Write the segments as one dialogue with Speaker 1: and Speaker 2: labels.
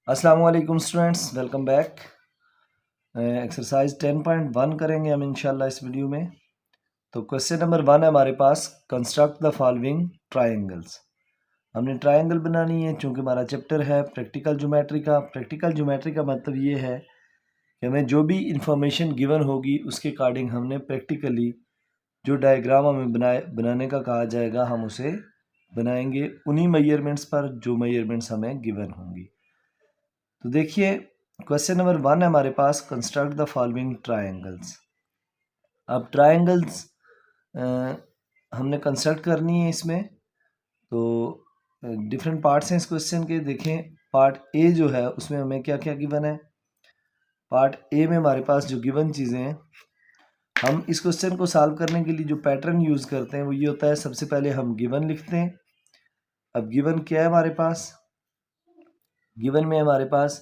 Speaker 1: अस्सलाम वालेकुम students, welcome back. Exercise 10.1 करेंगे हम इंशाल्लाह इस वीडियो में। तो क्वेश्चन नंबर 1 है हमारे पास, कंस्ट्रक्ट द फॉलोइंग ट्रायंगल्स। हमने ट्रायंगल बनानी है चूँकि हमारा चैप्टर है प्रैक्टिकल ज्योमेट्री का। प्रैक्टिकल ज्योमेट्री का मतलब ये है कि हमें जो भी इंफॉर्मेशन गिवन होगी उसके अकॉर्डिंग हमने प्रैक्टिकली जो डायग्राम हमें बनाने का कहा जाएगा हम उसे बनाएंगे उन्हीं मेजरमेंट्स पर जो मेजरमेंट्स हमें गिवन होंगी। तो देखिए क्वेश्चन नंबर 1 है हमारे पास, कंस्ट्रक्ट द फॉलोइंग ट्रायंगल्स। अब ट्रायंगल्स हमने कंस्ट्रक्ट करनी है इसमें। तो डिफरेंट पार्ट्स हैं इस क्वेश्चन के। देखें पार्ट ए जो है उसमें हमें क्या क्या गिवन है। पार्ट ए में हमारे पास जो गिवन चीज़ें हैं, हम इस क्वेश्चन को सॉल्व करने के लिए जो पैटर्न यूज़ करते हैं वो ये होता है, सबसे पहले हम गिवन लिखते हैं। अब गिवन क्या है हमारे पास, गिवन में हमारे पास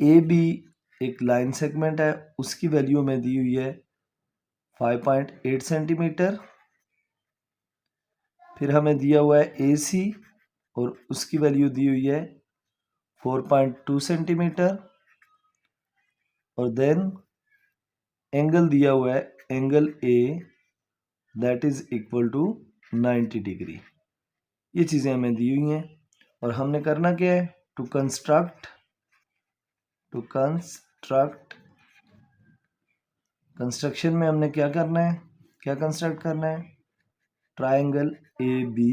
Speaker 1: ए बी एक लाइन सेगमेंट है, उसकी वैल्यू में दी हुई है 5.8 सेंटीमीटर। फिर हमें दिया हुआ है ए सी और उसकी वैल्यू दी हुई है 4.2 सेंटीमीटर। और देन एंगल दिया हुआ है angle a that is equal to 90 degree. ये चीज़ें हमें दी हुई हैं और हमने करना क्या है, टू कंस्ट्रक्ट कंस्ट्रक्शन में हमने क्या करना है, क्या कंस्ट्रक्ट करना है, ट्रायंगल ए बी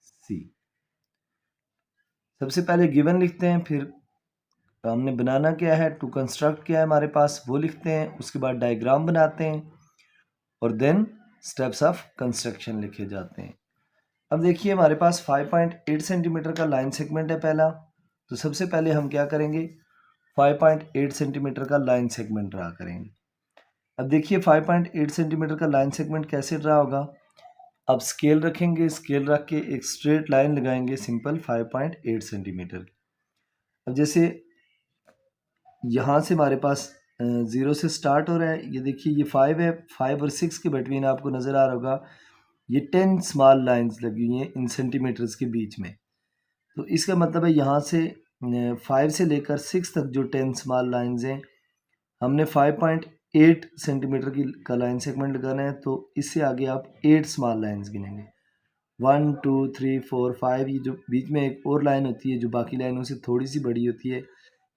Speaker 1: सी। सबसे पहले गिवन लिखते हैं, फिर हमने बनाना क्या है, टू कंस्ट्रक्ट क्या है हमारे पास वो लिखते हैं, उसके बाद डायग्राम बनाते हैं और देन स्टेप्स ऑफ कंस्ट्रक्शन लिखे जाते हैं। अब देखिए हमारे पास 5.8 सेंटीमीटर का लाइन सेगमेंट है पहला। तो सबसे पहले हम क्या करेंगे, 5.8 सेंटीमीटर का लाइन सेगमेंट ड्रा करेंगे। अब देखिए 5.8 सेंटीमीटर का लाइन सेगमेंट कैसे ड्रा होगा। अब स्केल रखेंगे, स्केल रख के एक स्ट्रेट लाइन लगाएंगे सिंपल 5.8 सेंटीमीटर। अब जैसे यहाँ से हमारे पास 0 से स्टार्ट हो रहा है, ये देखिए ये 5 है, 5 और 6 के बिटवीन आपको नज़र आ रहा होगा ये 10 स्मॉल लाइंस लगी हुई हैं इन सेंटीमीटर्स के बीच में। तो इसका मतलब है यहाँ से 5 से लेकर 6 तक जो 10 स्मॉल लाइंस हैं, हमने 5.8 सेंटीमीटर की का लाइन सेगमेंट लगाना है। तो इससे आगे आप 8 स्मॉल लाइंस गिनेंगे, 1 2 3 4 5। ये जो बीच में एक और लाइन होती है जो बाकी लाइनों से थोड़ी सी बड़ी होती है,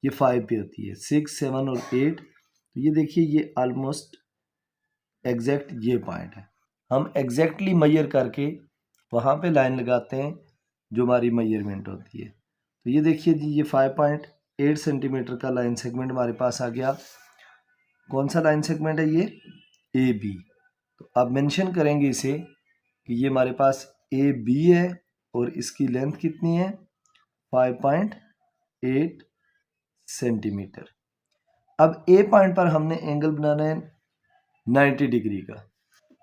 Speaker 1: ये 5 पे होती है, 6 7 और 8। तो ये देखिए ये ऑलमोस्ट एग्जैक्ट ये पॉइंट है। हम एग्जैक्टली मेजर करके वहाँ पे लाइन लगाते हैं जो हमारी मेजरमेंट होती है। तो ये देखिए जी ये 5.8 सेंटीमीटर का लाइन सेगमेंट हमारे पास आ गया। कौन सा लाइन सेगमेंट है ये, ए बी। तो अब मेंशन करेंगे इसे कि ये हमारे पास ए बी है और इसकी लेंथ कितनी है, 5.8 सेंटीमीटर। अब ए पॉइंट पर हमने एंगल बनाना है 90 डिग्री का।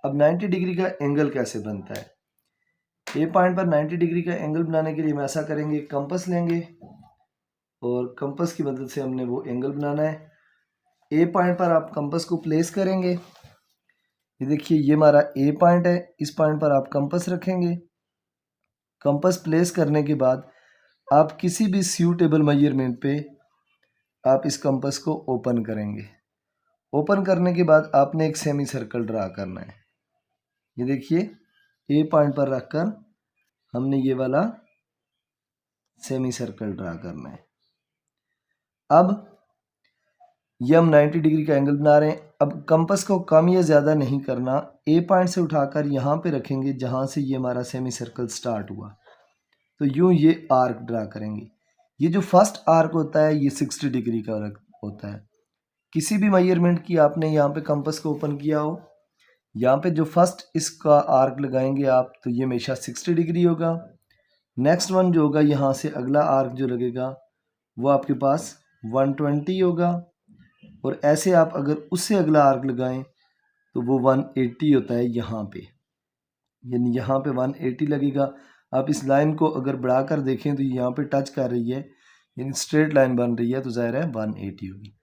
Speaker 1: अब 90 डिग्री का एंगल कैसे बनता है, ए पॉइंट पर 90 डिग्री का एंगल बनाने के लिए हम ऐसा करेंगे, कंपास लेंगे और कंपास की मदद से हमने वो एंगल बनाना है। ए पॉइंट पर आप कंपास को प्लेस करेंगे, ये देखिए ये हमारा ए पॉइंट है, इस पॉइंट पर आप कंपास रखेंगे। कंपास प्लेस करने के बाद आप किसी भी सूटेबल मेजरमेंट पे आप इस कंपास को ओपन करेंगे। ओपन करने के बाद आपने एक सेमी सर्कल ड्रा करना है। ये देखिए ए पॉइंट पर रखकर हमने ये वाला सेमी सर्कल ड्रा करना है। अब ये हम 90 डिग्री का एंगल बना रहे हैं। अब कंपास को कम या ज़्यादा नहीं करना, ए पॉइंट से उठाकर यहाँ पे रखेंगे जहाँ से ये हमारा सेमी सर्कल स्टार्ट हुआ। तो यूँ ये आर्क ड्रा करेंगे। ये जो फर्स्ट आर्क होता है ये 60 डिग्री का होता है। किसी भी मेजरमेंट की आपने यहाँ पे कंपास को ओपन किया हो, यहाँ पे जो फर्स्ट इसका आर्क लगाएंगे आप, तो ये हमेशा 60 डिग्री होगा। नेक्स्ट वन जो होगा, यहाँ से अगला आर्क जो लगेगा वो आपके पास 120 होगा। और ऐसे आप अगर उससे अगला आर्क लगाएं तो वो 180 होता है यहाँ पे, यानी यहाँ पे 180 लगेगा। आप इस लाइन को अगर बढ़ा कर देखें तो यहाँ पे टच कर रही है, यानी स्ट्रेट लाइन बन रही है, तो ज़ाहिर है 180 होगी।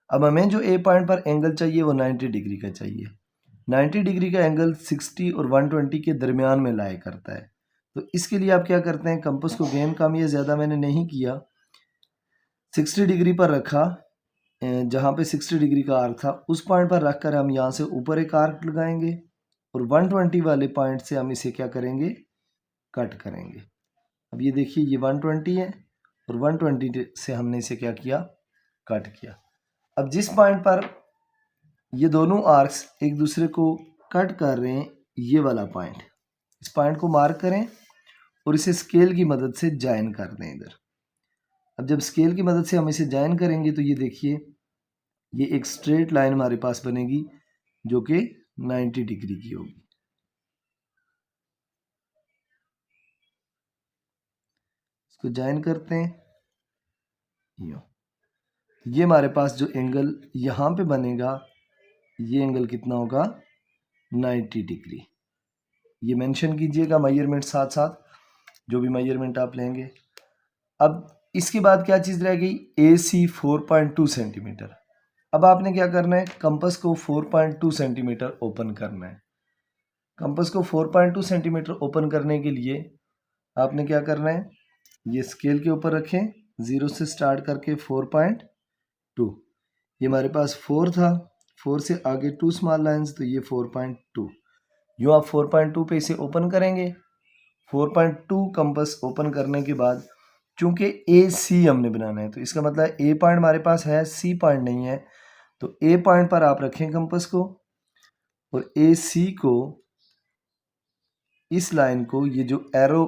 Speaker 1: अब हमें जो ए पॉइंट पर एंगल चाहिए वो 90 डिग्री का चाहिए। 90 डिग्री का एंगल 60 और 120 के दरमियान में लाया करता है। तो इसके लिए आप क्या करते हैं, कंपास को गेन कम या ज़्यादा मैंने नहीं किया, 60 डिग्री पर रखा, जहाँ पे 60 डिग्री का आर्क था उस पॉइंट पर रख कर हम यहाँ से ऊपर एक आर्क लगाएंगे और 120 वाले पॉइंट से हम इसे क्या करेंगे, कट करेंगे। अब ये देखिए ये 120 है और 120 से हमने इसे क्या किया, कट किया। अब जिस पॉइंट पर ये दोनों आर्क्स एक दूसरे को कट कर रहे हैं, ये वाला पॉइंट, इस पॉइंट को मार्क करें और इसे स्केल की मदद से ज्वाइन कर दें इधर। अब जब स्केल की मदद से हम इसे ज्वाइन करेंगे तो ये देखिए ये एक स्ट्रेट लाइन हमारे पास बनेगी जो कि 90 डिग्री की होगी। इसको ज्वाइन करते हैं, ये हमारे पास जो एंगल यहाँ पे बनेगा ये एंगल कितना होगा, 90 डिग्री। ये मेंशन कीजिएगा मेजरमेंट साथ साथ, जो भी मेजरमेंट आप लेंगे। अब इसके बाद क्या चीज़ रह गई, AC 4.2 सेंटीमीटर। अब आपने क्या करना है, कंपास को 4.2 सेंटीमीटर ओपन करना है। कंपास को 4.2 सेंटीमीटर ओपन करने के लिए आपने क्या करना है, ये स्केल के ऊपर रखें, 0 से स्टार्ट करके 4.2, ये हमारे पास 4 था, 4 से आगे 2 स्मॉल लाइंस, तो ये 4.2। यूँ आप 4.2 पे इसे ओपन करेंगे। 4.2 कंपास ओपन करने के बाद चूंकि AC हमने बनाना है तो इसका मतलब A पॉइंट हमारे पास है, C पॉइंट नहीं है, तो A पॉइंट पर आप रखें कंपास को और AC को, इस लाइन को, ये जो एरो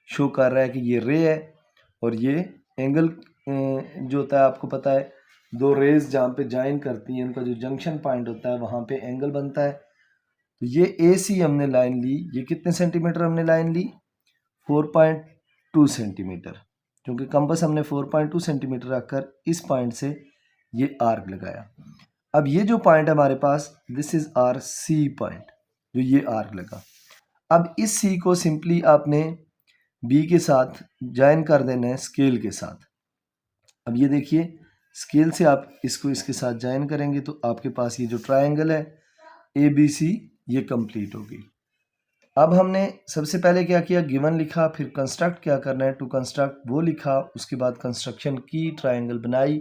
Speaker 1: शो कर रहा है कि ये रे है और ये एंगल जो होता है आपको पता है, दो रेज जहाँ पे ज्वाइन करती हैं उनका जो जंक्शन पॉइंट होता है वहाँ पे एंगल बनता है। तो ये AC हमने लाइन ली, ये कितने सेंटीमीटर हमने लाइन ली, 4.2 सेंटीमीटर, क्योंकि कंपास हमने 4.2 सेंटीमीटर रखकर इस पॉइंट से ये आर्क लगाया। अब ये जो पॉइंट है हमारे पास, this is R C point, जो ये आर्क लगा। अब इस C को सिंपली आपने B के साथ ज्वाइन कर देना है स्केल के साथ। अब ये देखिए स्केल से आप इसको इसके साथ ज्वाइन करेंगे तो आपके पास ये जो ट्रायंगल है ABC ये कंप्लीट होगी। अब हमने सबसे पहले क्या किया, गिवन लिखा, फिर कंस्ट्रक्ट क्या करना है, टू कंस्ट्रक्ट वो लिखा, उसके बाद कंस्ट्रक्शन की, ट्रायंगल बनाई,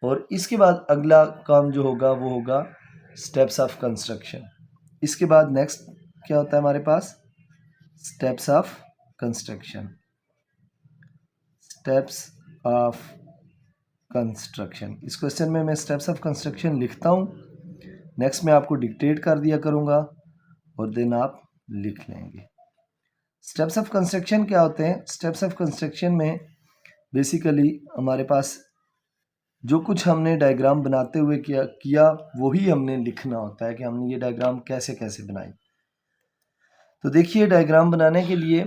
Speaker 1: और इसके बाद अगला काम जो होगा वो होगा स्टेप्स ऑफ कंस्ट्रक्शन। इसके बाद नेक्स्ट क्या होता है हमारे पास, steps of construction, steps of construction. इस क्वेश्चन में मैं स्टेप्स ऑफ कंस्ट्रक्शन लिखता हूँ, नेक्स्ट मैं आपको डिक्टेट कर दिया करूँगा और देन आप लिख लेंगे। स्टेप्स ऑफ कंस्ट्रक्शन क्या होते हैं, स्टेप्स ऑफ कंस्ट्रक्शन में बेसिकली हमारे पास जो कुछ हमने डायग्राम बनाते हुए किया वही हमने लिखना होता है कि हमने ये डायग्राम कैसे कैसे बनाई। तो देखिए डायग्राम बनाने के लिए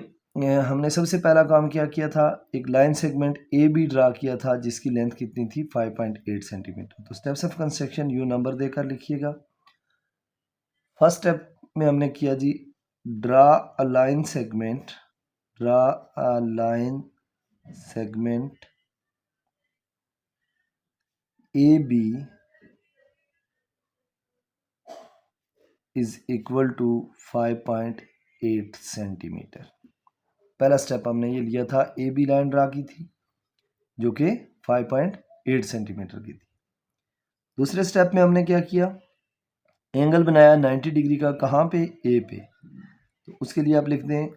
Speaker 1: हमने सबसे पहला काम क्या किया था, एक लाइन सेगमेंट AB ड्रा किया था जिसकी लेंथ कितनी थी, 5.8 सेंटीमीटर। तो स्टेप्स ऑफ कंस्ट्रक्शन यू नंबर देकर लिखिएगा। फर्स्ट स्टेप में हमने किया जी, draw a line segment, draw a line segment AB is equal to 5.8 centimetre. पहला स्टेप हमने ये लिया था, AB लाइन ड्रा की थी जो कि 5.8 सेंटीमीटर की थी। दूसरे स्टेप में हमने क्या किया, एंगल बनाया 90 डिग्री का, कहाँ पे, A पे। तो उसके लिए आप लिख दें,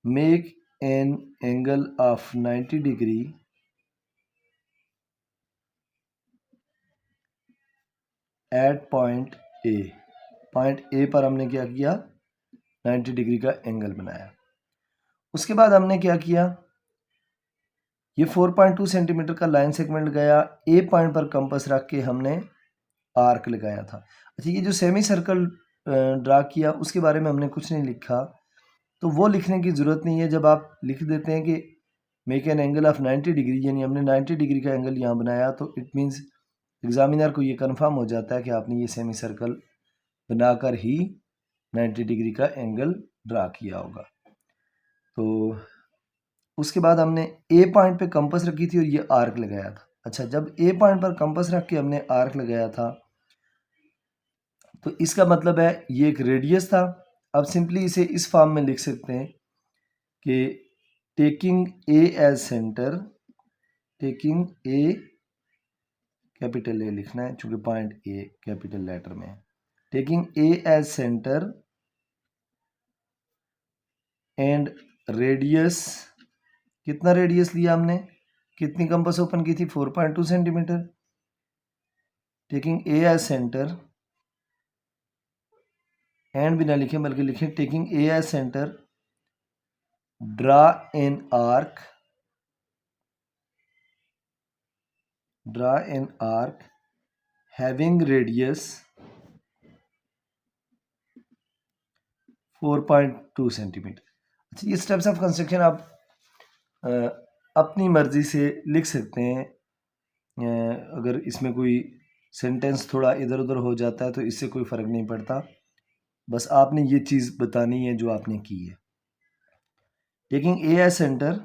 Speaker 1: make an angle of 90 degree at point A। Point A पर हमने क्या किया, 90 डिग्री का एंगल बनाया। उसके बाद हमने क्या किया, ये 4.2 सेंटीमीटर का लाइन सेगमेंट गया, A पॉइंट पर कंपास रख के हमने आर्क लगाया था। अच्छा, ये जो सेमी सर्कल ड्रा किया उसके बारे में हमने कुछ नहीं लिखा, तो वो लिखने की ज़रूरत नहीं है। जब आप लिख देते हैं कि make an angle of 90 degree, यानी हमने 90 डिग्री का एंगल यहाँ बनाया, तो इट मीन्स एग्जामिनर को ये कंफर्म हो जाता है कि आपने ये सेमी सर्कल बनाकर ही 90 डिग्री का एंगल ड्रा किया होगा। तो उसके बाद हमने A पॉइंट पे कंपास रखी थी और ये आर्क लगाया था। अच्छा, जब A पॉइंट पर कंपास रख के हमने आर्क लगाया था तो इसका मतलब है ये एक रेडियस था। अब सिंपली इसे इस फॉर्म में लिख सकते हैं कि taking A as centre, taking a, capital a लिखना है चूंकि पॉइंट ए कैपिटल लेटर में है। Taking a as centre and radius, कितना रेडियस लिया हमने, कितनी कंपास ओपन की थी, 4.2 centimetre. Taking a as centre, and भी ना लिखें बल्कि लिखें taking a as centre, draw an arc, having radius 4.2 centimetre. अच्छा, ये स्टेप्स ऑफ कंस्ट्रक्शन आप अपनी मर्जी से लिख सकते हैं। अगर इसमें कोई सेंटेंस थोड़ा इधर उधर हो जाता है तो इससे कोई फ़र्क नहीं पड़ता, बस आपने ये चीज़ बतानी है जो आपने की है। Taking a as centre,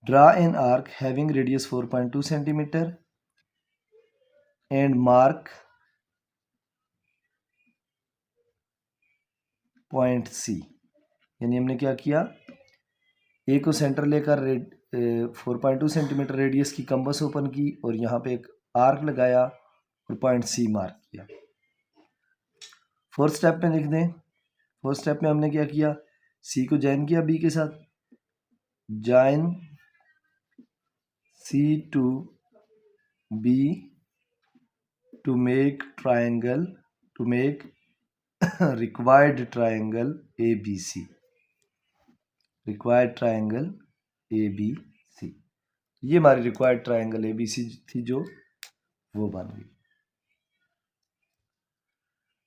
Speaker 1: draw an arc having radius 4.2 centimetre and mark point c. यानी हमने क्या किया, ए को सेंटर लेकर 4.2 सेंटीमीटर रेडियस की कंपास ओपन की और यहाँ पे एक आर्क लगाया और पॉइंट सी मार्क किया। फोर्थ स्टेप में लिख दें। फोर्थ स्टेप में हमने क्या किया, सी को ज्वाइन किया बी के साथ, join c to b to make triangle, to make required triangle a b c, required triangle a b c. ये हमारी required triangle a b c थी जो वो बन गई।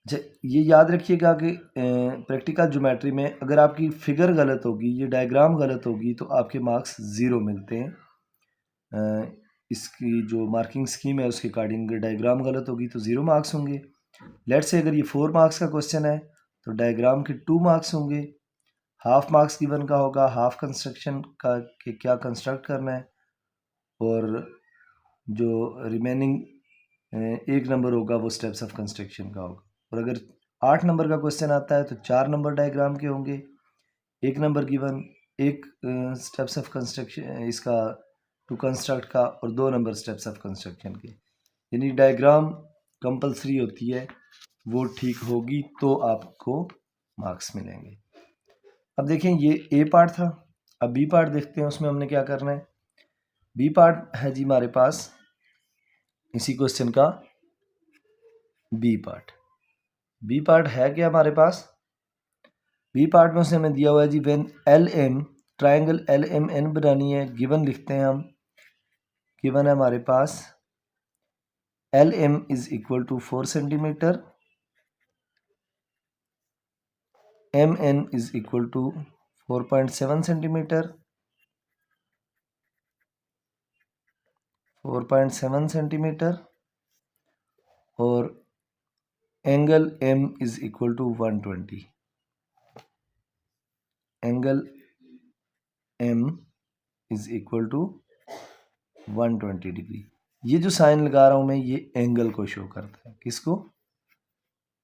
Speaker 1: अच्छा, ये याद रखिएगा कि प्रैक्टिकल ज्योमेट्री में अगर आपकी फिगर गलत होगी, ये डायग्राम गलत होगी तो आपके मार्क्स ज़ीरो मिलते हैं। इसकी जो मार्किंग स्कीम है उसके अकॉर्डिंग डायग्राम गलत होगी तो 0 मार्क्स होंगे। लेट्स से अगर ये 4 मार्क्स का क्वेश्चन है तो डायग्राम के 2 मार्क्स होंगे। हाफ मार्क्स गिवन का होगा हाफ कंस्ट्रक्शन का कि क्या कंस्ट्रक्ट करना है, और जो रिमेनिंग 1 नंबर होगा वो स्टेप्स ऑफ कंस्ट्रक्शन का होगा। और अगर 8 नंबर का क्वेश्चन आता है तो 4 नंबर डायग्राम के होंगे, 1 number given, 1 steps of construction इसका टू कंस्ट्रक्ट का और 2 नंबर स्टेप्स ऑफ कंस्ट्रक्शन के। यानी डायग्राम कंपलसरी होती है, वो ठीक होगी तो आपको मार्क्स मिलेंगे। अब देखें ये ए पार्ट था, अब बी पार्ट देखते हैं उसमें हमने क्या करना है। बी पार्ट है जी हमारे पास इसी क्वेश्चन का बी पार्ट। बी पार्ट है क्या हमारे पास, बी पार्ट में उसने हमें दिया हुआ है जी when L M, triangle L M N बनानी है, गिवन लिखते हैं हम, गिवन है हमारे पास L M is equal to 4 centimetre, M N is equal to 4.7 centimetre, 4.7 centimetre, और angle M is equal to 120, angle M is equal to 120 degree. ये जो साइन लगा रहा हूं मैं ये एंगल को शो करता है, किसको,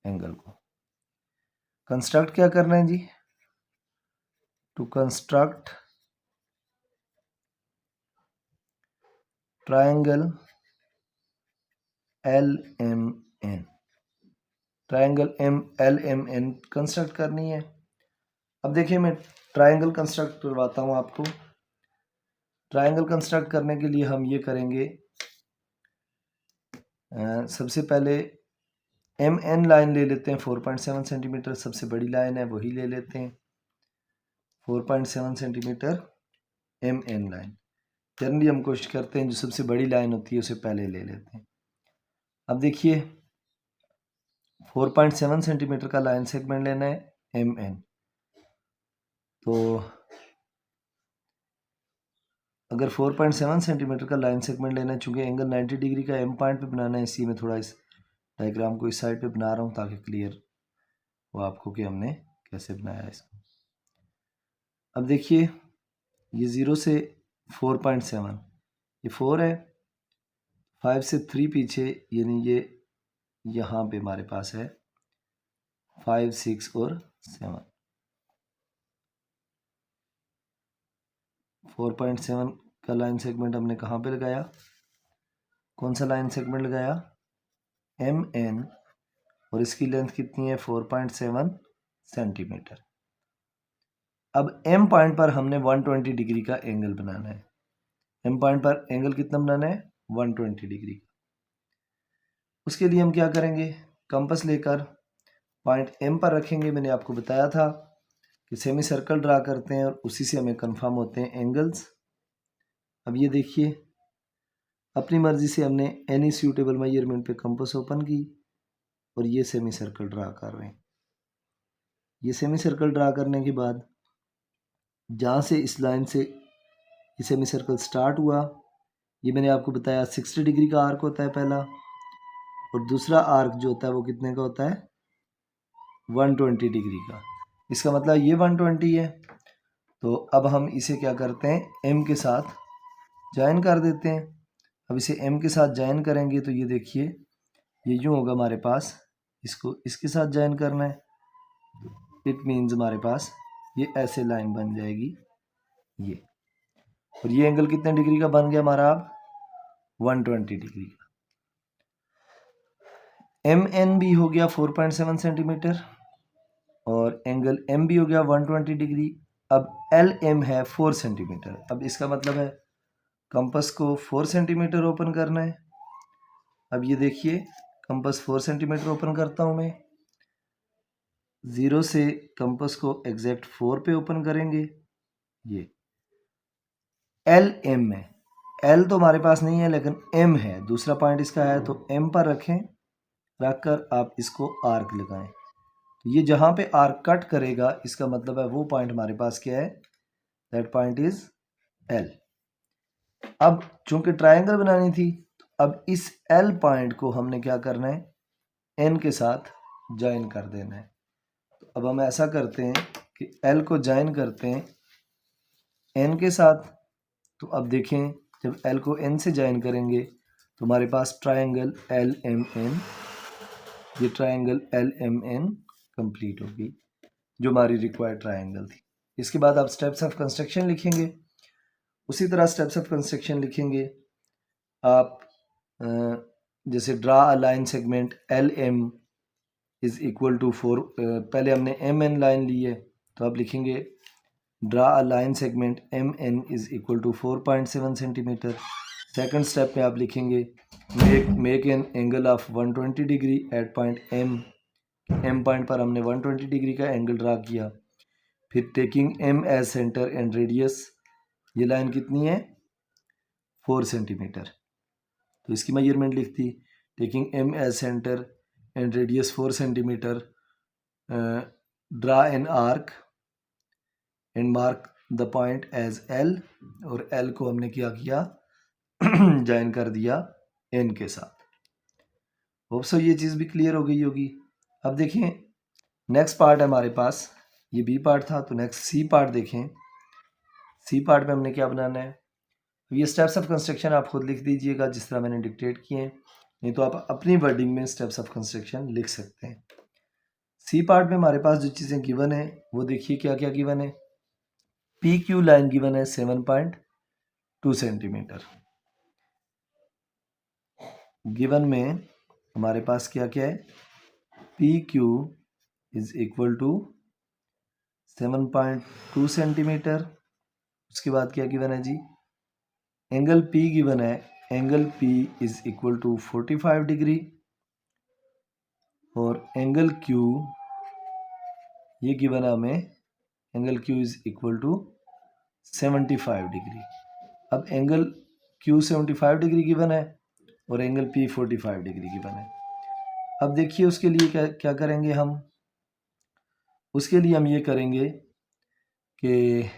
Speaker 1: एंगल को। कंस्ट्रक्ट क्या करना है जी, to construct triangle L M N, triangle L M N construct करनी है। अब देखिए मैं ट्राइंगल कंस्ट्रक्ट करवाता हूँ आपको। ट्राइंगल कंस्ट्रक्ट करने के लिए हम ये करेंगे, सबसे पहले एम एन लाइन ले लेते हैं 4.7 सेंटीमीटर, सबसे बड़ी लाइन है वही ले लेते हैं 4.7 centimetre M n line. Generally हम कोशिश करते हैं जो सबसे बड़ी लाइन होती है उसे पहले ले लेते हैं। अब देखिए 4.7 सेंटीमीटर का लाइन सेगमेंट लेना है एम एन, तो अगर 4.7 सेंटीमीटर का लाइन सेगमेंट लेना है, चूँकि एंगल 90 डिग्री का एम पॉइंट पे बनाना है, इसी में थोड़ा इस डायग्राम को इस साइड पे बना रहा हूँ ताकि क्लियर हो आपको कि हमने कैसे बनाया इसको। अब देखिए ये 0 से 4.7, ये 4 है, 5 से 3 पीछे, यानी ये यहाँ पे हमारे पास है 5, 6 और 7। 4.7 का लाइन सेगमेंट हमने कहाँ पे लगाया, कौन सा लाइन सेगमेंट लगाया, MN, और इसकी लेंथ कितनी है 4.7 सेंटीमीटर। अब M पॉइंट पर हमने 120 डिग्री का एंगल बनाना है। M पॉइंट पर एंगल कितना बनाना है, 120 डिग्री। उसके लिए हम क्या करेंगे, कंपास लेकर पॉइंट M पर रखेंगे। मैंने आपको बताया था कि सेमी सर्कल ड्रा करते हैं और उसी से हमें कंफर्म होते हैं एंगल्स। अब ये देखिए, अपनी मर्जी से हमने एनी सूटेबल मेजरमेंट पे कंपास ओपन की और ये सेमी सर्कल ड्रा कर रहे हैं। ये सेमी सर्कल ड्रा करने के बाद जहाँ से इस लाइन से ये सेमी सर्कल स्टार्ट हुआ, ये मैंने आपको बताया 60 डिग्री का आर्क होता है पहला, और दूसरा आर्क जो होता है वो कितने का होता है, 120 डिग्री का। इसका मतलब ये 120 है। तो अब हम इसे क्या करते हैं, M के साथ ज्वाइन कर देते हैं। अब इसे M के साथ ज्वाइन करेंगे तो ये देखिए, ये यूँ होगा हमारे पास, इसको इसके साथ ज्वाइन करना है। इट मीन्स हमारे पास ये ऐसे लाइन बन जाएगी ये, और ये एंगल कितने डिग्री का बन गया हमारा, अब 120 डिग्री का। MN भी हो गया 4.7 सेंटीमीटर और एंगल M भी हो गया 120 डिग्री। अब LM है 4 सेंटीमीटर। अब इसका मतलब है कंपास को 4 सेंटीमीटर ओपन करना है। अब ये देखिए, कंपास 4 सेंटीमीटर ओपन करता हूँ मैं, 0 से कंपास को एग्जैक्ट 4 पे ओपन करेंगे। ये LM है, L तो हमारे पास नहीं है लेकिन M है, दूसरा पॉइंट इसका है, तो M पर रखें, रखकर आप इसको आर्क लगाएं। तो ये जहाँ पे आर्क कट करेगा इसका मतलब है वो पॉइंट हमारे पास क्या है, दैट पॉइंट इज L। अब चूंकि ट्रायंगल बनानी थी, अब इस L पॉइंट को हमने क्या करना है, N के साथ ज्वाइन कर देना है। तो अब हम ऐसा करते हैं कि L को ज्वाइन करते हैं N के साथ। तो अब देखें, जब L को N से ज्वाइन करेंगे तो हमारे पास ट्रायंगल LMN, ये ट्रायंगल LMN कंप्लीट होगी, जो हमारी रिक्वायर्ड ट्रायंगल थी। इसके बाद आप स्टेप्स ऑफ कंस्ट्रक्शन लिखेंगे। उसी तरह स्टेप्स ऑफ कंस्ट्रक्शन लिखेंगे आप, जैसे draw a line segment LM is equal to 4, पहले हमने MN लाइन ली है, तो आप लिखेंगे draw a line segment MN is equal to 4.7 centimetre. Second step में आप लिखेंगे make an angle of 120 degree at point M point पर हमने 120 डिग्री का एंगल ड्रा किया। फिर taking M as centre and radius, ये लाइन कितनी है 4 सेंटीमीटर, तो इसकी मेजरमेंट लिख दी। Taking M as centre and radius 4 centimetre, draw an arc and mark the point as L, और L को हमने क्या किया ज्वाइन कर दिया N के साथ। होप सो ये चीज़ भी क्लियर हो गई होगी। अब देखें नेक्स्ट पार्ट है हमारे पास, ये B पार्ट था, तो नेक्स्ट C पार्ट देखें। C पार्ट में हमने क्या बनाना है, ये स्टेप्स ऑफ कंस्ट्रक्शन आप खुद लिख दीजिएगा जिस तरह मैंने डिक्टेट किए हैं, नहीं तो आप अपनी वर्डिंग में स्टेप्स ऑफ कंस्ट्रक्शन लिख सकते हैं। C पार्ट में हमारे पास जो चीज़ें गिवन है वो देखिए क्या क्या गिवन है। PQ लाइन गिवन है 7.2 सेंटीमीटर। गिवन में हमारे पास क्या क्या है, PQ is equal to 7.2 centimetre. उसके बाद क्या गिवन है जी, एंगल P गिवन है, angle P is equal to 45 degree, और एंगल Q ये गिवन है हमें, angle Q is equal to 75 degree. अब एंगल Q 75 डिग्री गिवन है और एंगल P 45 डिग्री गिवन है। अब देखिए उसके लिए क्या करेंगे हम, उसके लिए हम ये करेंगे कि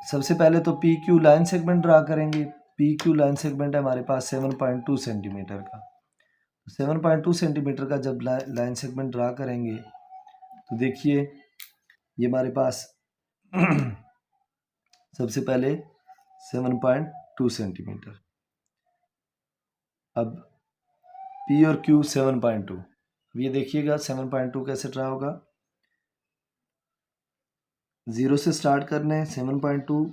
Speaker 1: सबसे पहले तो PQ लाइन सेगमेंट ड्रा करेंगे। PQ लाइन सेगमेंट है हमारे पास 7.2 सेंटीमीटर का। 7.2 सेंटीमीटर का जब लाइन सेगमेंट ड्रा करेंगे तो देखिए ये हमारे पास सबसे पहले 7.2 सेंटीमीटर, अब P और Q 7.2, अब ये देखिएगा 7.2 कैसे ड्रा होगा, 0 से स्टार्ट करने 7.2,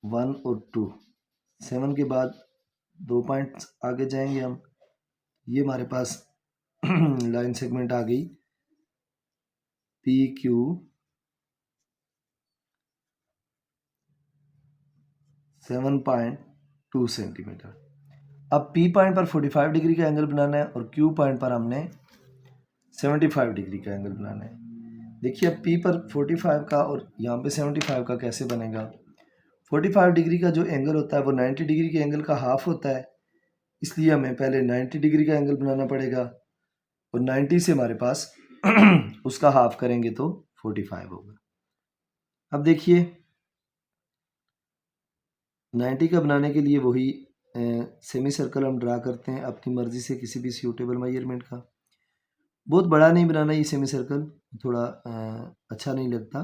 Speaker 1: 1 और 2, 7 के बाद 2 पॉइंट्स आगे जाएंगे हम। ये हमारे पास लाइन सेगमेंट आ गई पी क्यू 7.2 सेंटीमीटर। अब पी पॉइंट पर 45 डिग्री का एंगल बनाना है और क्यू पॉइंट पर हमने 75 डिग्री का एंगल बनाना है। देखिए अब पी पर 45 का और यहाँ पे 75 का कैसे बनेगा। 45 डिग्री का जो एंगल होता है वो 90 डिग्री के एंगल का हाफ होता है, इसलिए हमें पहले 90 डिग्री का एंगल बनाना पड़ेगा और 90 से हमारे पास उसका हाफ करेंगे तो 45 होगा। अब देखिए 90 का बनाने के लिए वही सेमी सर्कल हम ड्रा करते हैं अपनी मर्जी से किसी भी सूटेबल मेजरमेंट का। बहुत बड़ा नहीं बनाना ये सेमी सर्कल, थोड़ा अच्छा नहीं लगता।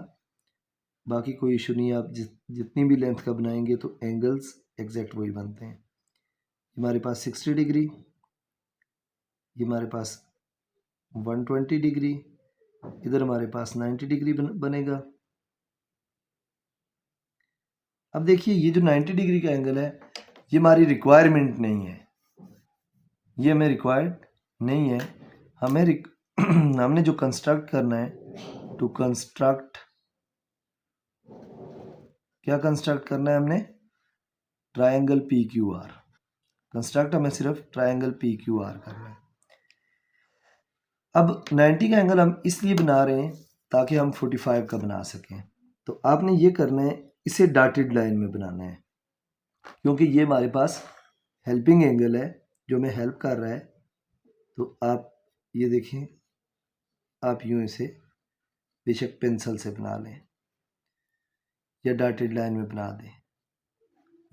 Speaker 1: बाकी कोई इशू नहीं है, आप जितनी भी लेंथ का बनाएंगे तो एंगल्स एग्जैक्ट वही बनते हैं। हमारे पास 60 डिग्री, ये हमारे पास 120 डिग्री, इधर हमारे पास 90 डिग्री बनेगा। अब देखिए ये जो 90 डिग्री का एंगल है ये हमारी रिक्वायरमेंट नहीं है, ये हमें रिक्वायर्ड नहीं है। हमें हमने जो कंस्ट्रक्ट करना है टू कंस्ट्रक्ट, क्या कंस्ट्रक्ट करना है हमने, triangle P Q R. Construct हमें सिर्फ ट्रायंगल पी क्यू आर करना है। अब 90 का एंगल हम इसलिए बना रहे हैं ताकि हम 45 का बना सकें। तो आपने ये करना है, इसे डॉटेड लाइन में बनाना है क्योंकि ये हमारे पास हेल्पिंग एंगल है जो हमें हेल्प कर रहा है। तो आप ये देखें, आप यूँ इसे बेशक पेंसिल से बना लें या डॉटेड लाइन में बना दें।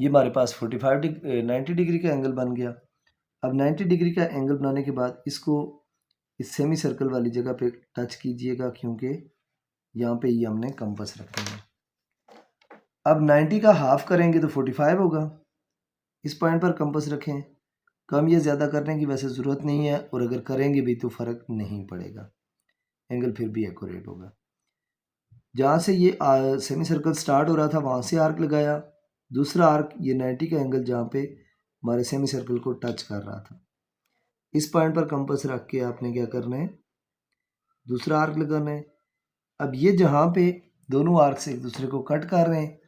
Speaker 1: ये हमारे पास 90 डिग्री का एंगल बन गया। अब 90 डिग्री का एंगल बनाने के बाद इसको इस सेमी सर्कल वाली जगह पे टच कीजिएगा क्योंकि यहाँ पे ये हमने कंपास रखना है। अब 90 का हाफ करेंगे तो 45 होगा। इस पॉइंट पर कंपास रखें, कम या ज़्यादा करने की वैसे ज़रूरत नहीं है और अगर करेंगे भी तो फ़र्क नहीं पड़ेगा, एंगल फिर भी एक्यूरेट होगा। जहाँ से ये सेमी सर्कल स्टार्ट हो रहा था वहाँ से आर्क लगाया, दूसरा आर्क ये 90 का एंगल जहाँ पे हमारे सेमी सर्कल को टच कर रहा था, इस पॉइंट पर कंपास रख के आपने क्या करना है, दूसरा आर्क लगाना है। अब ये जहाँ पे दोनों आर्क से एक दूसरे को कट कर रहे हैं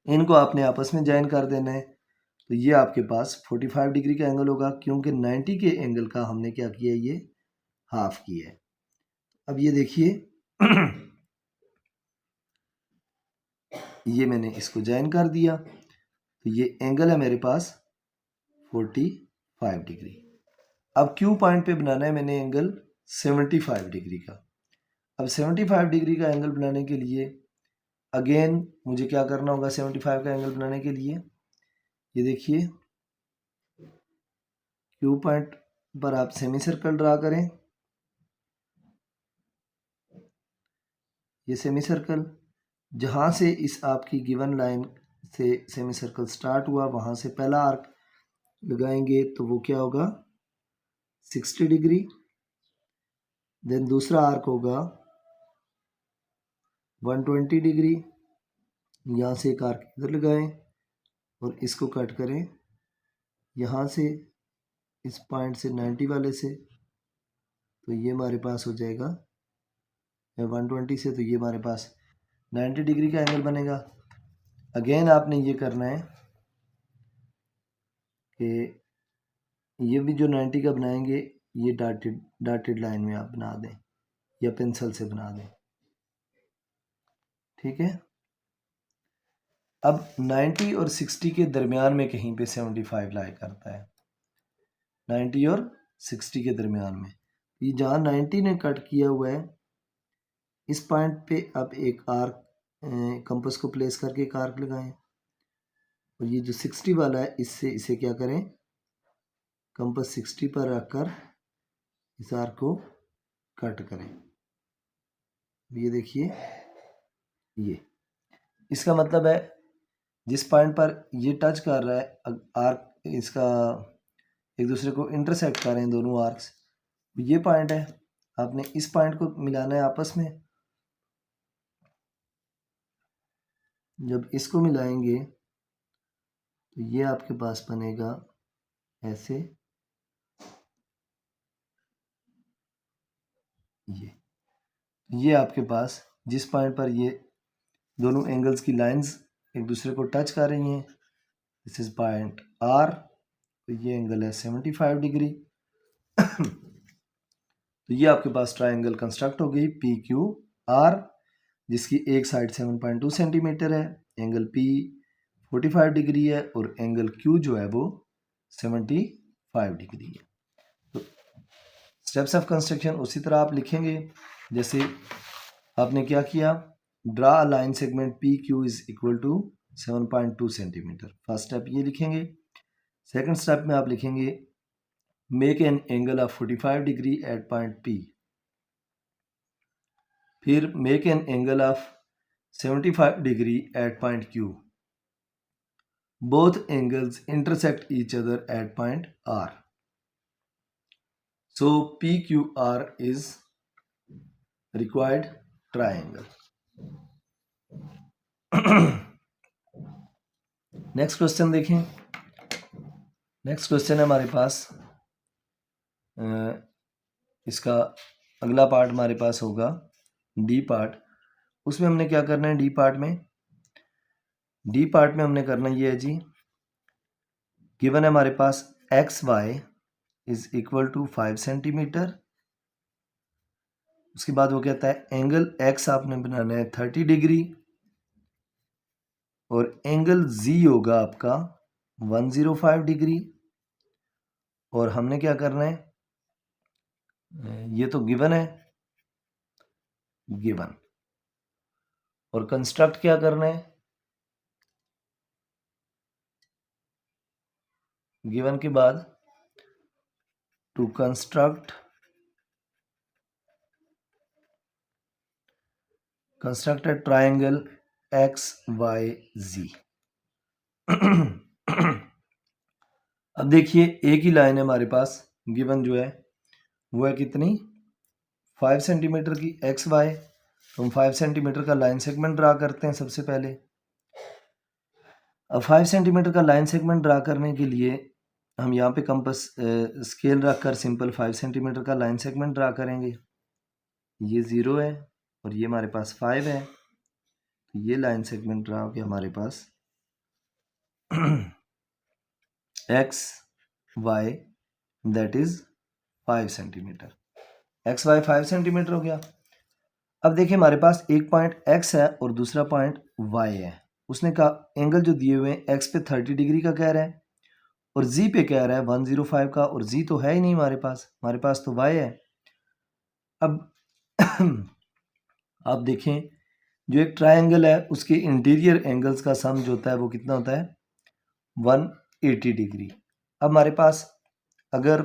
Speaker 1: इनको आपने आपस में ज्वाइन कर देना है। तो ये आपके पास 45 डिग्री का एंगल होगा क्योंकि 90 के एंगल का हमने क्या किया है, ये हाफ किया है। अब ये देखिए ये मैंने इसको ज्वाइन कर दिया तो ये एंगल है मेरे पास 45 डिग्री। अब क्यू पॉइंट पे बनाना है मैंने एंगल 75 डिग्री का। अब 75 डिग्री का एंगल बनाने के लिए अगेन मुझे क्या करना होगा, 75 का एंगल बनाने के लिए ये देखिए क्यू पॉइंट पर आप सेमी सर्कल ड्रा करें, ये सेमी सर्कल जहाँ से इस आपकी गिवन लाइन से सेमी सर्कल स्टार्ट हुआ वहाँ से पहला आर्क लगाएंगे तो वो क्या होगा 60 डिग्री। देन दूसरा आर्क होगा 120 डिग्री, यहाँ से एक आर्क इधर लगाएं और इसको कट करें यहाँ से इस पॉइंट से 90 वाले से, तो ये हमारे पास हो जाएगा 120 से, तो ये हमारे पास 90 डिग्री का एंगल बनेगा। अगेन आपने ये करना है कि ये भी जो 90 का बनाएंगे ये डॉटेड लाइन में आप बना दें या पेंसिल से बना दें, ठीक है। अब 90 और 60 के दरमियान में कहीं पे 75 लाई करता है, 90 और 60 के दरमियान में। ये जहाँ 90 ने कट किया हुआ है इस पॉइंट पे आप एक आर्क कंपास को प्लेस करके एक आर्क लगाएं और ये जो 60 वाला है इससे इसे क्या करें, कंपास 60 पर रखकर इस आर्क को कट करें। ये देखिए ये इसका मतलब है जिस पॉइंट पर ये टच कर रहा है आर्क, इसका एक दूसरे को इंटरसेक्ट कर रहे हैं दोनों आर्क्स, ये पॉइंट है। आपने इस पॉइंट को मिलाना है आपस में, जब इसको मिलाएंगे तो ये आपके पास बनेगा ऐसे, ये आपके पास जिस पॉइंट पर ये दोनों एंगल्स की लाइंस एक दूसरे को टच कर रही हैं, दिस इज पॉइंट आर, तो ये एंगल है 75 डिग्री। तो ये आपके पास ट्राइंगल कंस्ट्रक्ट हो गई पी क्यू आर, जिसकी एक साइड 7.2 सेंटीमीटर है, एंगल पी 45 डिग्री है और एंगल क्यू जो है वो 75 डिग्री है। तो स्टेप्स ऑफ कंस्ट्रक्शन उसी तरह आप लिखेंगे जैसे आपने क्या किया, draw a line segment P Q is equal to 7.2 centimetre. First step ये लिखेंगे। सेकंड स्टेप में आप लिखेंगे make an angle of 45 degree at point P, फिर make an angle of 75 degree at point Q, both angles intersect each other at point R. So PQR is required triangle. Next question देखें। Next question है हमारे पास, इसका अगला part हमारे पास होगा D part. उसमें हमने क्या करना है, डी पार्ट में हमने करना ये है जी, गिवन है हमारे पास X Y is equal to 5 centimetre. उसके बाद वो कहता है एंगल एक्स आपने बनाना है 30 डिग्री और एंगल जी होगा आपका 105 डिग्री। और हमने क्या करना है, ये तो गिवन है, गिवन, और कंस्ट्रक्ट क्या करना है, गिवन के बाद to construct a triangle X Y जी। अब देखिए एक ही लाइन है हमारे पास, गिवन जो है वो है कितनी, 5 सेंटीमीटर की एक्स वाई। तो हम 5 सेंटीमीटर का लाइन सेगमेंट ड्रा करते हैं सबसे पहले। अब 5 सेंटीमीटर का लाइन सेगमेंट ड्रा करने के लिए हम यहाँ पे कंपास स्केल रखकर सिंपल 5 सेंटीमीटर का लाइन सेगमेंट ड्रा करेंगे। ये 0 है और ये हमारे पास 5 है, तो ये लाइन सेगमेंट ड्रा हो गया हमारे पास X Y that is 5 centimetre, x Y 5 centimetre हो गया। अब देखिए हमारे पास एक पॉइंट एक्स है और दूसरा पॉइंट वाई है। उसने कहा एंगल जो दिए हुए हैं एक्स पे 30 डिग्री का कह रहा है और जी पे कह रहा है 105 का, और जी तो है ही नहीं हमारे पास तो वाई है। अब आप देखें जो एक ट्रायंगल है उसके इंटीरियर एंगल्स का सम जो होता है वो कितना होता है, 180 डिग्री। अब हमारे पास अगर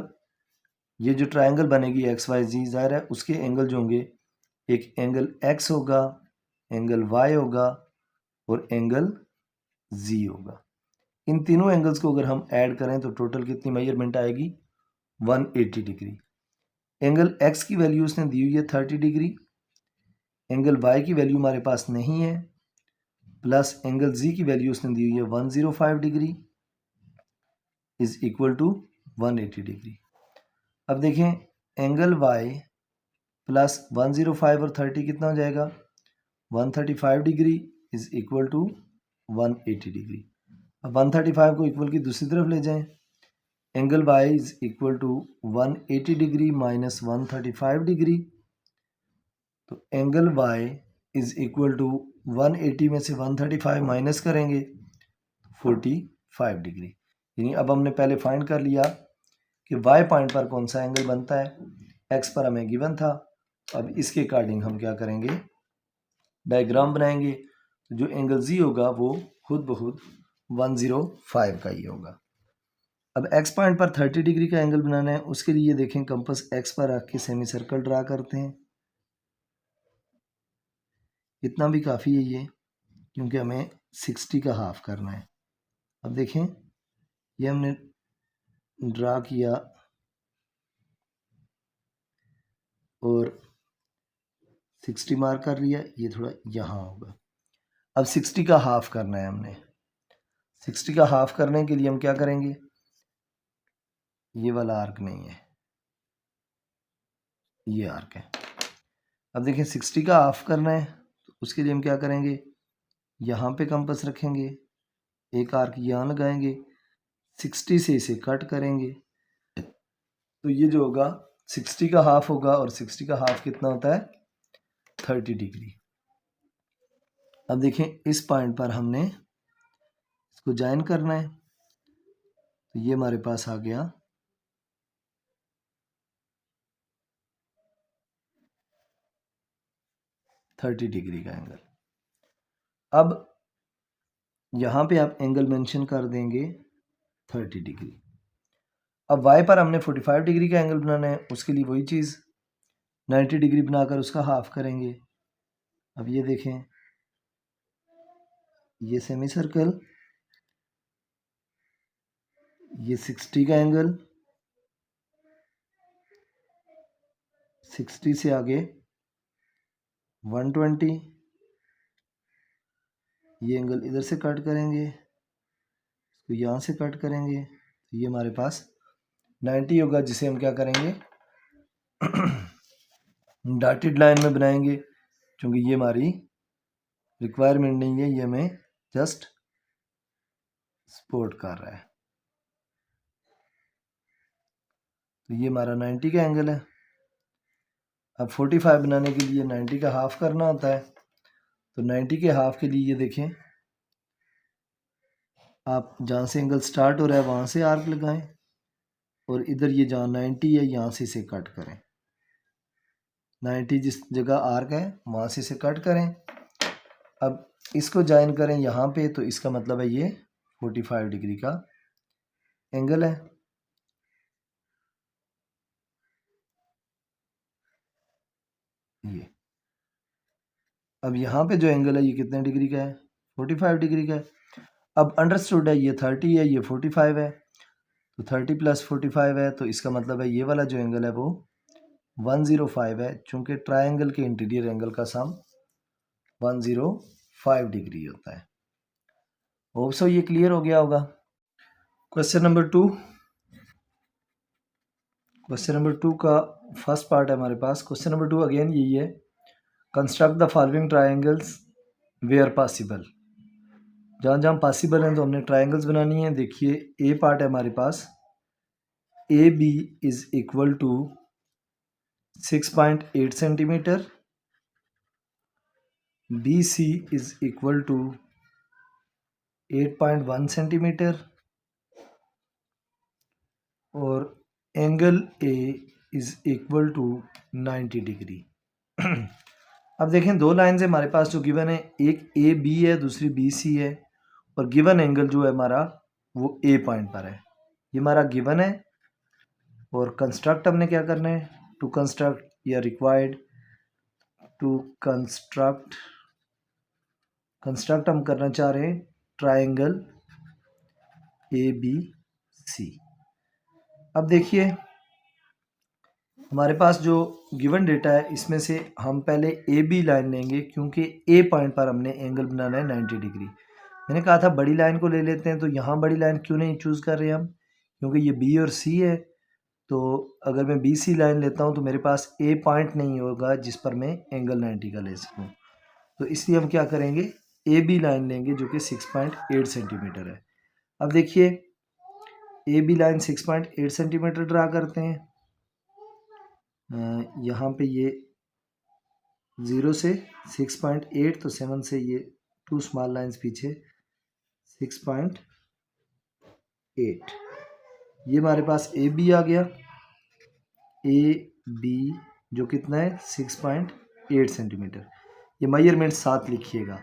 Speaker 1: ये जो ट्रायंगल बनेगी एक्स वाई जी, जाहिर है उसके एंगल जो होंगे, एक एंगल एक्स होगा, एंगल वाई होगा और एंगल जी होगा। इन तीनों एंगल्स को अगर हम ऐड करें तो टोटल कितनी मेजरमेंट आएगी, 180 डिग्री। एंगल एक्स की वैल्यू उसने दी हुई है 30 डिग्री, एंगल वाई की वैल्यू हमारे पास नहीं है, प्लस एंगल जी की वैल्यू उसने दी हुई है 105 degree is equal to 180 degree. अब देखें एंगल वाई प्लस 105 और 30 कितना हो जाएगा, 135 degree is equal to 180 degree. अब 135 को इक्वल की दूसरी तरफ ले जाएं, angle Y is equal to 180 degree minus 135 degree, तो angle Y is equal to 180 में से 135 माइनस करेंगे 45 डिग्री। यानी अब हमने पहले फाइंड कर लिया कि वाई पॉइंट पर कौन सा एंगल बनता है, एक्स पर हमें गिवन था। अब इसके अकॉर्डिंग हम क्या करेंगे, डायग्राम बनाएंगे। तो जो एंगल जी होगा वो खुद ब खुद 105 का ही होगा। अब एक्स पॉइंट पर 30 डिग्री का एंगल बनाना है, उसके लिए देखें कंपास एक्स पर रख के सेमी सर्कल ड्रा करते हैं। इतना भी काफ़ी है ये, क्योंकि हमें 60 का हाफ करना है। अब देखें ये हमने ड्रा किया और 60 मार्क कर लिया, ये थोड़ा यहाँ होगा। अब 60 का हाफ करना है हमने। 60 का हाफ करने के लिए हम क्या करेंगे, ये वाला आर्क नहीं है, ये आर्क है। अब देखिए 60 का हाफ करना है तो उसके लिए हम क्या करेंगे, यहाँ पे कंपास रखेंगे, एक आर्क यहाँ लगाएंगे, 60 से इसे कट करेंगे, तो ये जो होगा 60 का हाफ होगा, और 60 का हाफ कितना होता है, 30 डिग्री। अब देखें इस पॉइंट पर हमने इसको ज्वाइन करना है, तो ये हमारे पास आ गया 30 डिग्री का एंगल। अब यहाँ पे आप एंगल मेंशन कर देंगे 30 डिग्री। अब y पर हमने 45 डिग्री का एंगल बनाना है, उसके लिए वही चीज़ 90 डिग्री बनाकर उसका हाफ करेंगे। अब ये देखें, ये सेमी सर्कल, ये 60 का एंगल, 60 से आगे 120, ये एंगल इधर से कट करेंगे, तो यहाँ से कट करेंगे, तो ये हमारे पास 90 होगा, जिसे हम क्या करेंगे डॉटेड लाइन में बनाएंगे, क्योंकि ये हमारी रिक्वायरमेंट नहीं है, ये हमें जस्ट सपोर्ट कर रहा है। तो ये हमारा 90 का एंगल है। अब 45 बनाने के लिए 90 का हाफ करना होता है, तो 90 के हाफ के लिए ये देखें, आप जहाँ से एंगल स्टार्ट हो रहा है वहाँ से आर्क लगाएं, और इधर ये जहाँ 90 है यहाँ से इसे कट करें, 90 जिस जगह आर्क है वहाँ से इसे कट करें। अब इसको ज्वाइन करें यहाँ पे, तो इसका मतलब है ये 45 डिग्री का एंगल है। ये अब यहाँ पे जो एंगल है ये कितने डिग्री का है, 45 डिग्री का है। अब अंडरस्टूड है ये 30 है, ये 45 है, तो 30 + 45 है, तो इसका मतलब है ये वाला जो एंगल है वो 105 है, चूँकि ट्रायंगल के इंटीरियर एंगल का सम 105 डिग्री होता है। होप सो ये क्लियर हो गया होगा। क्वेश्चन नंबर 2, क्वेश्चन नंबर 2 का फर्स्ट पार्ट है हमारे पास। क्वेश्चन नंबर 2 अगेन यही है, construct the following triangles where possible. जहाँ जहाँ पॉसिबल हैं तो हमने ट्रायंगल्स बनानी है। देखिए ए पार्ट है हमारे पास, A B is equal to 6.8 centimetre, B C is equal to 8.1 centimetre, और angle A is equal to 90 degree. अब देखें दो लाइंस है हमारे पास जो गिवन है, एक ए बी है, दूसरी बी सी है, और गिवन एंगल जो है हमारा वो ए पॉइंट पर है। ये हमारा गिवन है, और कंस्ट्रक्ट हमने क्या करना है, टू कंस्ट्रक्ट या रिक्वायर्ड टू कंस्ट्रक्ट, कंस्ट्रक्ट हम करना चाह रहे हैं ट्रायंगल ए बी सी। अब देखिए हमारे पास जो गिवन डेटा है इसमें से हम पहले ए बी लाइन लेंगे, क्योंकि ए पॉइंट पर हमने एंगल बनाना है 90 डिग्री। मैंने कहा था बड़ी लाइन को ले लेते हैं, तो यहाँ बड़ी लाइन क्यों नहीं चूज़ कर रहे हम, क्योंकि ये बी और सी है। तो अगर मैं बी सी लाइन लेता हूँ तो मेरे पास ए पॉइंट नहीं होगा जिस पर मैं एंगल 90 का ले सकूँ, तो इसलिए हम क्या करेंगे, ए बी लाइन लेंगे जो कि 6.8 सेंटीमीटर है। अब देखिए a b line 6.8 centimetre draw करते हैं। यहाँ पे ये 0 से 6.8, तो 7 से ये 2 स्मॉल लाइंस पीछे 6.8, ये हमारे पास ए बी आ गया। ए बी जो कितना है 6.8 सेंटीमीटर, ये मेजरमेंट साथ लिखिएगा।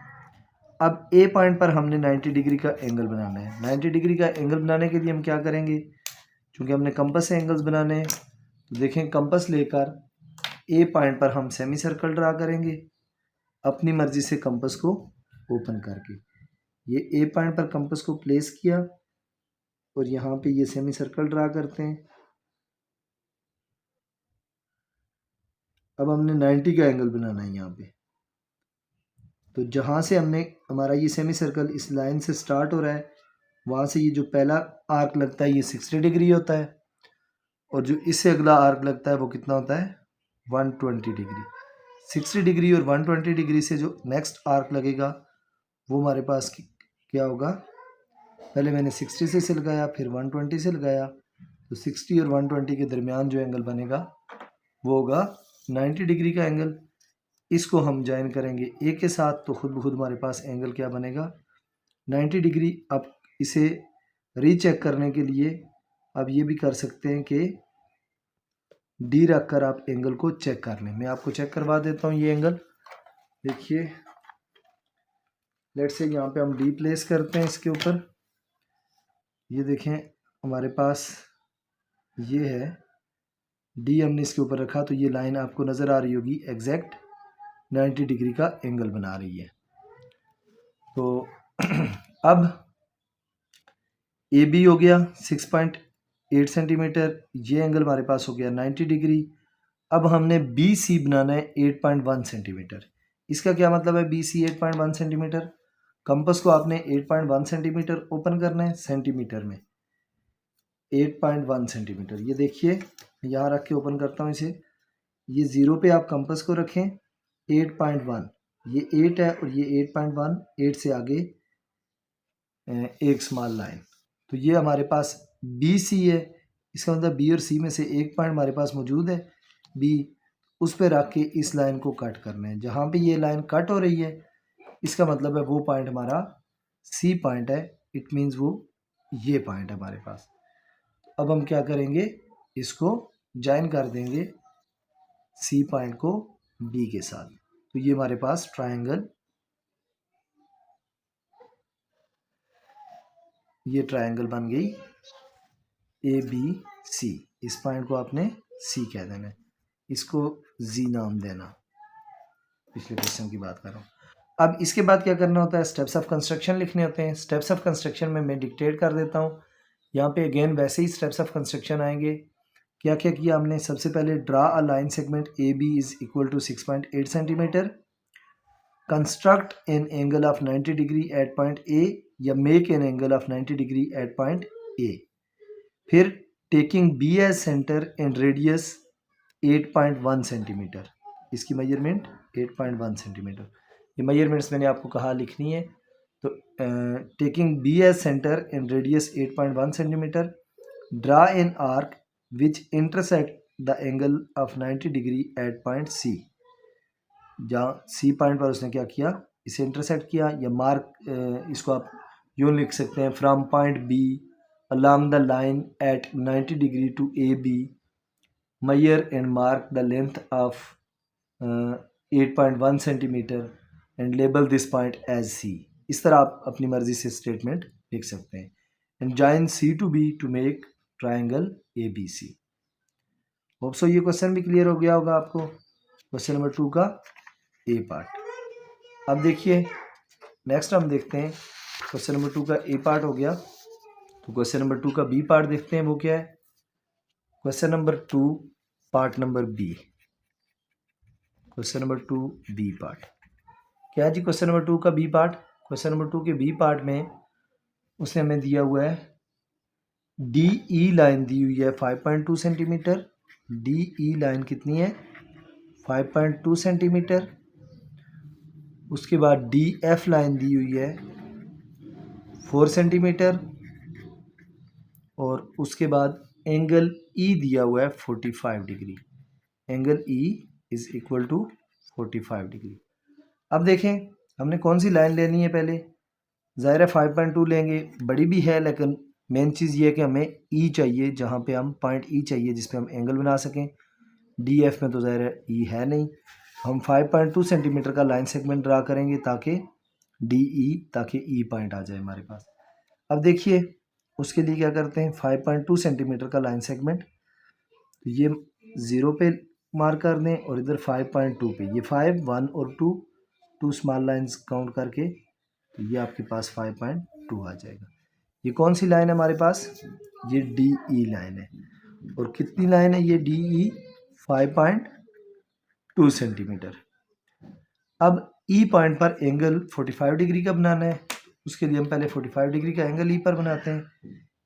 Speaker 1: अब ए पॉइंट पर हमने 90 डिग्री का एंगल बनाना है। 90 डिग्री का एंगल बनाने के लिए हम क्या करेंगे, क्योंकि हमने कंपास से एंगल्स बनाने हैं, तो देखें कंपास लेकर ए पॉइंट पर हम सेमी सर्कल ड्रा करेंगे अपनी मर्जी से कंपास को ओपन करके। ये ए पॉइंट पर कंपास को प्लेस किया, और यहाँ पे ये सेमी सर्कल ड्रा करते हैं। अब हमने 90 का एंगल बनाना है यहाँ पे, तो जहाँ से हमने हमारा ये सेमी सर्कल इस लाइन से स्टार्ट हो रहा है, वहाँ से ये जो पहला आर्क लगता है ये 60 डिग्री होता है, और जो इससे अगला आर्क लगता है वो कितना होता है 120 डिग्री। 60 डिग्री और 120 डिग्री से जो नेक्स्ट आर्क लगेगा वो हमारे पास क्या होगा, पहले मैंने 60 से इसे लगाया, फिर 120 से लगाया, तो 60 और 120 के दरमियान जो एंगल बनेगा वो होगा 90 डिग्री का एंगल। इसको हम ज्वाइन करेंगे ए के साथ, तो खुद ब खुद हमारे पास एंगल क्या बनेगा 90 डिग्री। अब इसे रीचेक करने के लिए आप ये भी कर सकते हैं कि डी रख कर आप एंगल को चेक कर लें। मैं आपको चेक करवा देता हूँ ये एंगल। देखिए, लेट्स से यहाँ पे हम डी प्लेस करते हैं इसके ऊपर। ये देखें हमारे पास ये है डी, हमने इसके ऊपर रखा तो ये लाइन आपको नज़र आ रही होगी एग्जैक्ट 90 डिग्री का एंगल बना रही है। तो अब ए बी हो गया 6.8 सेंटीमीटर, ये एंगल हमारे पास हो गया 90 डिग्री। अब हमने बी सी बनाना है 8.1 सेंटीमीटर। इसका क्या मतलब है बी सी 8.1 सेंटीमीटर? कंपास को आपने 8.1 सेंटीमीटर ओपन करना है सेंटीमीटर में, 8.1 सेंटीमीटर। ये देखिए यहाँ रख के ओपन करता हूँ इसे। ये ज़ीरो पे आप कंपास को रखें, 8.1, ये 8 है और ये 8.1, 8 से आगे एक स्मॉल लाइन, तो ये हमारे पास बी सी है। इसका मतलब बी और सी में से एक पॉइंट हमारे पास मौजूद है बी, उस पर रख के इस लाइन को कट करना है। जहाँ पे ये लाइन कट हो रही है इसका मतलब है वो पॉइंट हमारा सी पॉइंट है, इट मीन्स वो ये पॉइंट है हमारे पास। अब हम क्या करेंगे, इसको ज्वाइन कर देंगे सी पॉइंट को बी के साथ, तो ये हमारे पास ट्रायंगल, ये ट्रायंगल बन गई ए बी सी। इस पॉइंट को आपने सी कह देना है, इसको जी नाम देना। पिछले क्वेश्चन की बात कर रहा हूँ। अब इसके बाद क्या करना होता है, स्टेप्स ऑफ कंस्ट्रक्शन लिखने होते हैं। स्टेप्स ऑफ कंस्ट्रक्शन में मैं डिक्टेट कर देता हूँ। यहाँ पे अगेन वैसे ही स्टेप्स ऑफ कंस्ट्रक्शन आएंगे। क्या क्या किया हमने, सबसे पहले draw a line segment A B is equal to 6.8 centimetre, construct an angle of 90 degree at point A, या make an angle of 90 degree at point A. फिर taking B as centre and radius 8.1 centimetre, इसकी measurement 8.1 centimetre. ये measurements मैंने आपको कहा लिखनी है। तो taking B as centre and radius 8.1 centimetre, draw an arc which intersect the angle of 90 degree at point c. जहाँ सी पॉइंट पर उसने क्या किया, इसे इंटरसेक्ट किया, या मार्क इसको आप यूँ लिख सकते हैं, from point b along the line at 90 degree to AB, measure and mark the length of 8.1 centimeter and label this point as C। इस तरह आप अपनी मर्जी से स्टेटमेंट लिख सकते हैं। and join C to B to make triangle ABC। Hope so ये क्वेश्चन भी क्लियर हो गया होगा आपको, क्वेश्चन नंबर 2 का ए पार्ट। अब देखिए नेक्स्ट हम देखते हैं, क्वेश्चन नंबर 2 का ए पार्ट हो गया, तो क्वेश्चन नंबर 2 का बी पार्ट देखते हैं वो क्या है। Question number 2 part number b, question number 2 b part क्या है जी। क्वेश्चन नंबर 2 का बी पार्ट, क्वेश्चन नंबर 2 के बी पार्ट में उसने हमें दिया हुआ है डी ई लाइन दी हुई है 5.2 सेंटीमीटर। डी ई लाइन कितनी है 5.2 सेंटीमीटर। उसके बाद डी एफ लाइन दी हुई है 4 सेंटीमीटर, और उसके बाद एंगल ई दिया हुआ है 45 degree. Angle e is equal to 45 degree. अब देखें हमने कौन सी लाइन लेनी है, पहले ज़ाहिर है 5.2 लेंगे, बड़ी भी है, लेकिन मेन चीज़ ये है कि हमें ई चाहिए, जहाँ पे हम पॉइंट ई चाहिए जिस पे हम एंगल बना सकें। डी एफ में तो ज़ाहिर है ई है नहीं, हम 5.2 सेंटीमीटर का लाइन सेगमेंट ड्रा करेंगे ताकि डी ई, ताकि ई पॉइंट आ जाए हमारे पास। अब देखिए उसके लिए क्या करते हैं, 5.2 सेंटीमीटर का लाइन सेगमेंट, तो ये 0 पे मार्क कर दें और इधर 5.2 पे, ये 5, 1 और 2 स्मॉल लाइंस काउंट करके, तो ये आपके पास 5.2 आ जाएगा। ये कौन सी लाइन है हमारे पास, ये डी ई लाइन है। और कितनी लाइन है ये डी ई, 5.2 सेंटीमीटर। अब ई पॉइंट पर एंगल 45 डिग्री का बनाना है। उसके लिए हम पहले 45 डिग्री का एंगल ई पर बनाते हैं।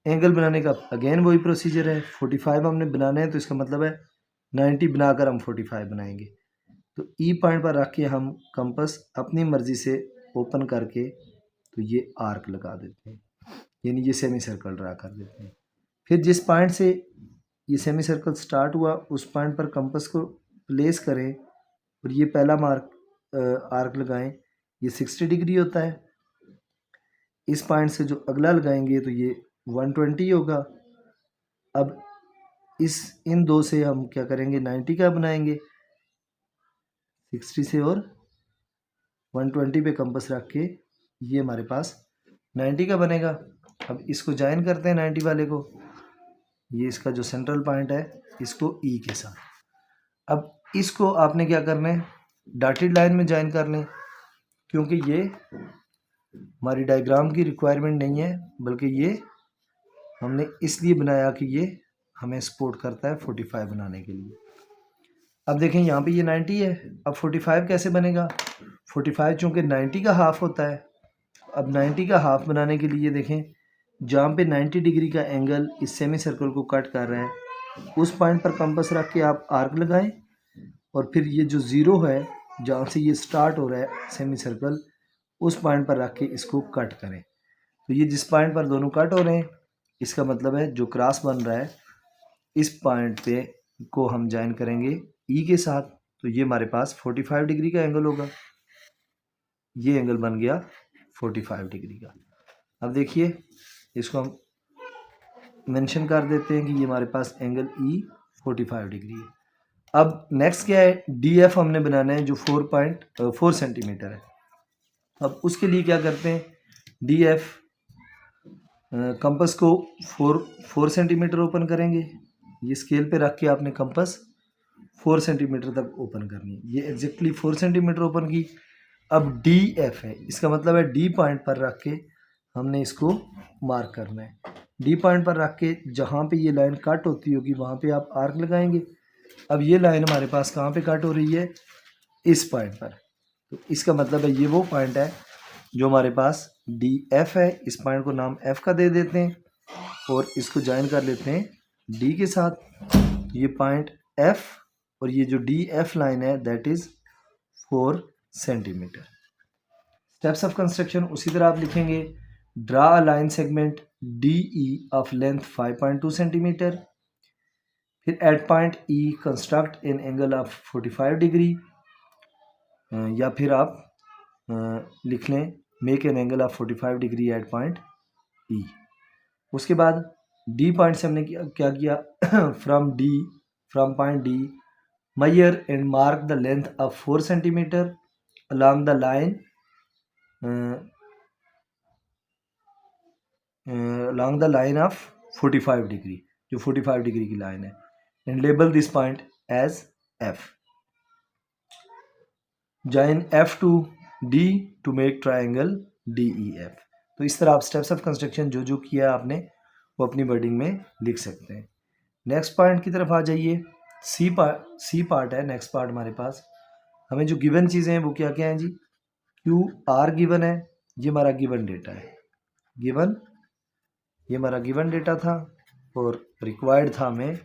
Speaker 1: एंगल बनाने का अगेन वही प्रोसीजर है, 45 हमने बनाने हैं तो इसका मतलब है 90 बनाकर हम 45 बनाएंगे। तो ई पॉइंट पर रख के हम कंपास अपनी मर्जी से ओपन करके तो ये आर्क लगा देते हैं, यानी ये सेमी सर्कल ड्रा कर देते हैं। फिर जिस पॉइंट से ये सेमी सर्कल स्टार्ट हुआ उस पॉइंट पर कंपास को प्लेस करें और ये पहला आर्क लगाएं, ये 60 डिग्री होता है। इस पॉइंट से जो अगला लगाएंगे तो ये 120 होगा। अब इन दो से हम क्या करेंगे, 90 का बनाएंगे। 60 से और 120 पे कंपास रख के ये हमारे पास 90 का बनेगा। अब इसको ज्वाइन करते हैं 90 वाले को, ये इसका जो सेंट्रल पॉइंट है इसको ई के साथ। अब इसको आपने क्या करना है, डॉटेड लाइन में ज्वाइन कर लें, क्योंकि ये हमारी डायग्राम की रिक्वायरमेंट नहीं है, बल्कि ये हमने इसलिए बनाया कि ये हमें सपोर्ट करता है 45 बनाने के लिए। अब देखें यहाँ पे ये 90 है, अब 45 कैसे बनेगा। 45 चूँकि 90 का हाफ होता है। अब 90 का हाफ बनाने के लिए देखें, जहाँ पे 90 डिग्री का एंगल इस सेमी सर्कल को कट कर रहा है उस पॉइंट पर कंपास रख के आप आर्क लगाएं और फिर ये जो ज़ीरो है जहाँ से ये स्टार्ट हो रहा है सेमी सर्कल उस पॉइंट पर रख के इसको कट करें। तो ये जिस पॉइंट पर दोनों कट हो रहे हैं इसका मतलब है जो क्रॉस बन रहा है इस पॉइंट पे को हम ज्वाइन करेंगे ई के साथ, तो ये हमारे पास 45 डिग्री का एंगल होगा। ये एंगल बन गया 45 डिग्री का। अब देखिए इसको हम मेंशन कर देते हैं कि ये हमारे पास एंगल ई 45 डिग्री है। अब नेक्स्ट क्या है, डी एफ हमने बनाना है जो 4 सेंटीमीटर है। अब उसके लिए क्या करते हैं, डी एफ कंपास को 4 सेंटीमीटर ओपन करेंगे। ये स्केल पे रख के आपने कंपास 4 सेंटीमीटर तक ओपन करनी है। ये एग्जैक्टली 4 सेंटीमीटर ओपन की। अब डी एफ है, इसका मतलब है डी पॉइंट पर रख के हमने इसको मार्क करना है। डी पॉइंट पर रख के जहाँ पे ये लाइन कट होती होगी वहाँ पे आप आर्क लगाएंगे। अब ये लाइन हमारे पास कहाँ पे कट हो रही है, इस पॉइंट पर। तो इसका मतलब है ये वो पॉइंट है जो हमारे पास डी एफ है। इस पॉइंट को नाम एफ का दे देते हैं और इसको ज्वाइन कर लेते हैं डी के साथ। ये पॉइंट एफ और ये जो डी एफ लाइन है that is 4 centimetre. Steps of construction उसी तरह आप लिखेंगे, draw a line segment D E of length 5.2 centimetre. फिर at point E construct an angle of 45 degree, या फिर आप लिख लें make an angle of 45 degree at point E. उसके बाद डी पॉइंट से हमने क्या किया from point D measure and mark the length of 4 centimeter along the line of 45 degree, जो 45 डिग्री की लाइन है, and label this point as F. Join F to D to make triangle DEF. तो इस तरह आप steps of construction जो जो किया आपने वो अपनी वर्डिंग में लिख सकते हैं। नेक्स्ट पॉइंट की तरफ आ जाइए। सी पार्ट है नेक्स्ट पार्ट हमारे पास। हमें जो गिवन चीज़ें हैं वो क्या क्या हैं जी, क्यू आर गिवन है, ये हमारा गिवन डेटा है। गिवन ये हमारा गिवन डेटा था और रिक्वायर्ड था हमें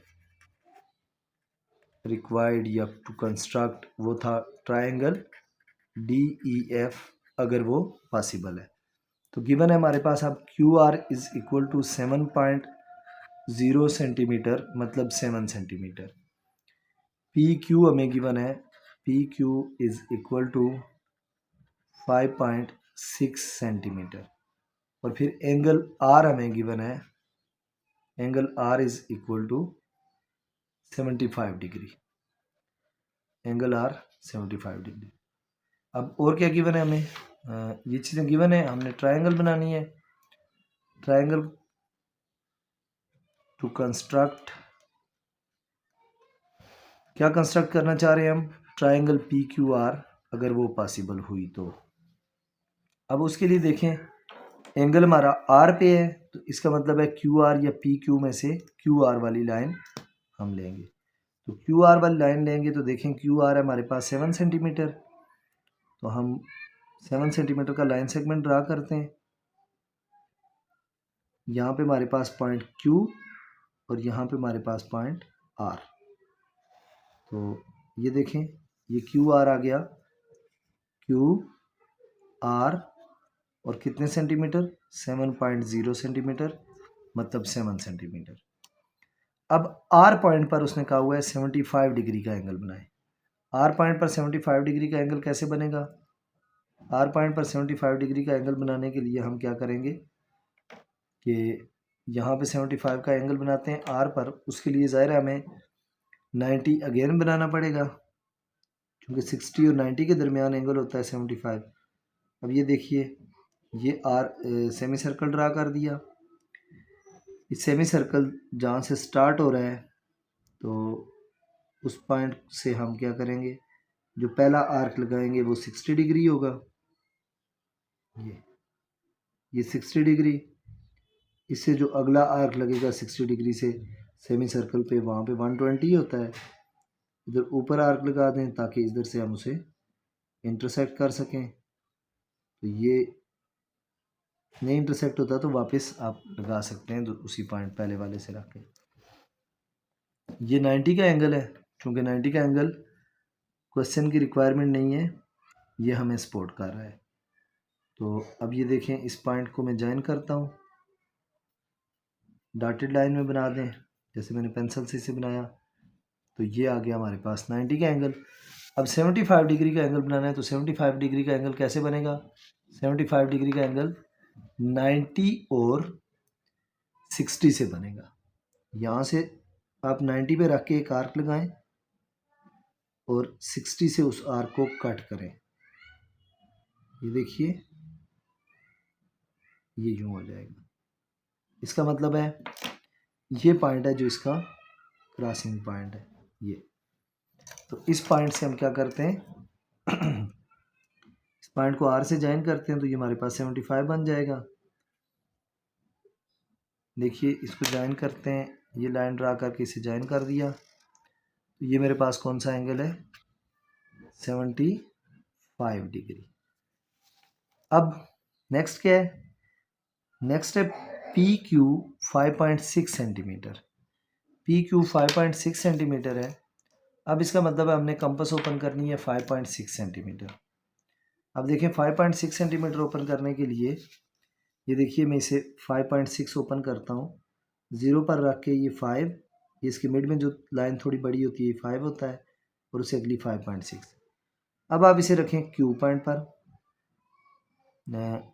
Speaker 1: या टू कंस्ट्रक्ट वो था ट्रायंगल DEF अगर वो पॉसिबल है। तो गिवन है हमारे पास अब q r is equal to 7.0 centimetre, मतलब 7 सेंटीमीटर। पी क्यू हमें गिवन है, p Q is equal to 5.6 centimetre. और फिर एंगल आर हमें गिवन है, angle r is equal to 75 degree, angle r 75 degree. अब और क्या गिवन है हमें, ये चीज़ें गिवन है, हमने ट्रायंगल बनानी है। ट्रायंगल टू कंस्ट्रक्ट, क्या कंस्ट्रक्ट करना चाह रहे हैं हम, ट्रायंगल पी क्यू आर अगर वो पॉसिबल हुई तो। अब उसके लिए देखें एंगल हमारा आर पे है तो इसका मतलब है क्यू आर या पी क्यू में से क्यू आर वाली लाइन हम लेंगे। तो क्यू आर वाली लाइन लेंगे तो देखें क्यू आर है हमारे पास 7 सेंटीमीटर। तो हम 7 सेंटीमीटर का लाइन सेगमेंट ड्रा करते हैं। यहाँ पे हमारे पास पॉइंट Q और यहाँ पे हमारे पास पॉइंट R। तो ये देखें, ये QR आ गया, QR और कितने सेंटीमीटर, 7.0 सेंटीमीटर, मतलब 7 सेंटीमीटर। अब R पॉइंट पर उसने कहा हुआ है 75 डिग्री का एंगल बनाए। R पॉइंट पर 75 डिग्री का एंगल कैसे बनेगा? R पॉइंट पर 75 डिग्री का एंगल बनाने के लिए हम क्या करेंगे कि यहाँ पे 75 का एंगल बनाते हैं R पर। उसके लिए ज़ाहिर है हमें 90 अगेन बनाना पड़ेगा, क्योंकि 60 और 90 के दरमियान एंगल होता है 75। अब ये देखिए, ये सेमी सर्कल ड्रा कर दिया। इस सेमी सर्कल जहाँ से स्टार्ट हो रहा है, तो उस पॉइंट से हम क्या करेंगे, जो पहला आर्क लगाएंगे वो 60 डिग्री होगा। ये 60 डिग्री, इससे जो अगला आर्क लगेगा 60 डिग्री से सेमी सर्कल पे, वहाँ पे 120 होता है। इधर ऊपर आर्क लगा दें ताकि इधर से हम उसे इंटरसेक्ट कर सकें। तो ये नहीं इंटरसेक्ट होता तो वापस आप लगा सकते हैं, तो उसी पॉइंट पहले वाले से रख के। ये 90 का एंगल है, क्योंकि 90 का एंगल क्वेश्चन की रिक्वायरमेंट नहीं है, ये हमें सपोर्ट कर रहा है। तो अब ये देखें, इस पॉइंट को मैं ज्वाइन करता हूँ, डॉटेड लाइन में बना दें, जैसे मैंने पेंसिल से इसे बनाया। तो ये आ गया हमारे पास 90 का एंगल। अब 75 डिग्री का एंगल बनाना है, तो 75 डिग्री का एंगल कैसे बनेगा? 75 डिग्री का एंगल 90 और 60 से बनेगा। यहाँ से आप 90 पे रख के एक आर्क लगाएं और 60 से उस आर्क को कट करें। ये देखिए, ये यूँ हो जाएगा। इसका मतलब है ये पॉइंट है जो इसका क्रॉसिंग पॉइंट है ये। तो इस पॉइंट से हम क्या करते हैं, इस पॉइंट को R से ज्वाइन करते हैं, तो ये हमारे पास 75 बन जाएगा। देखिए, इसको ज्वाइन करते हैं, ये लाइन ड्रा करके इसे ज्वाइन कर दिया। तो ये मेरे पास कौन सा एंगल है? 75 डिग्री। अब नेक्स्ट क्या है? नेक्स्ट है PQ 5.6 सेंटीमीटर। PQ 5.6 सेंटीमीटर है। अब इसका मतलब है हमने कंपास ओपन करनी है 5.6 सेंटीमीटर। अब देखिए, 5.6 सेंटीमीटर ओपन करने के लिए ये देखिए, मैं इसे 5.6 ओपन करता हूँ, 0 पर रख के ये 5, ये इसके मिड में जो लाइन थोड़ी बड़ी होती है 5 होता है, और उससे अगली 5.6। अब आप इसे रखें Q पॉइंट पर।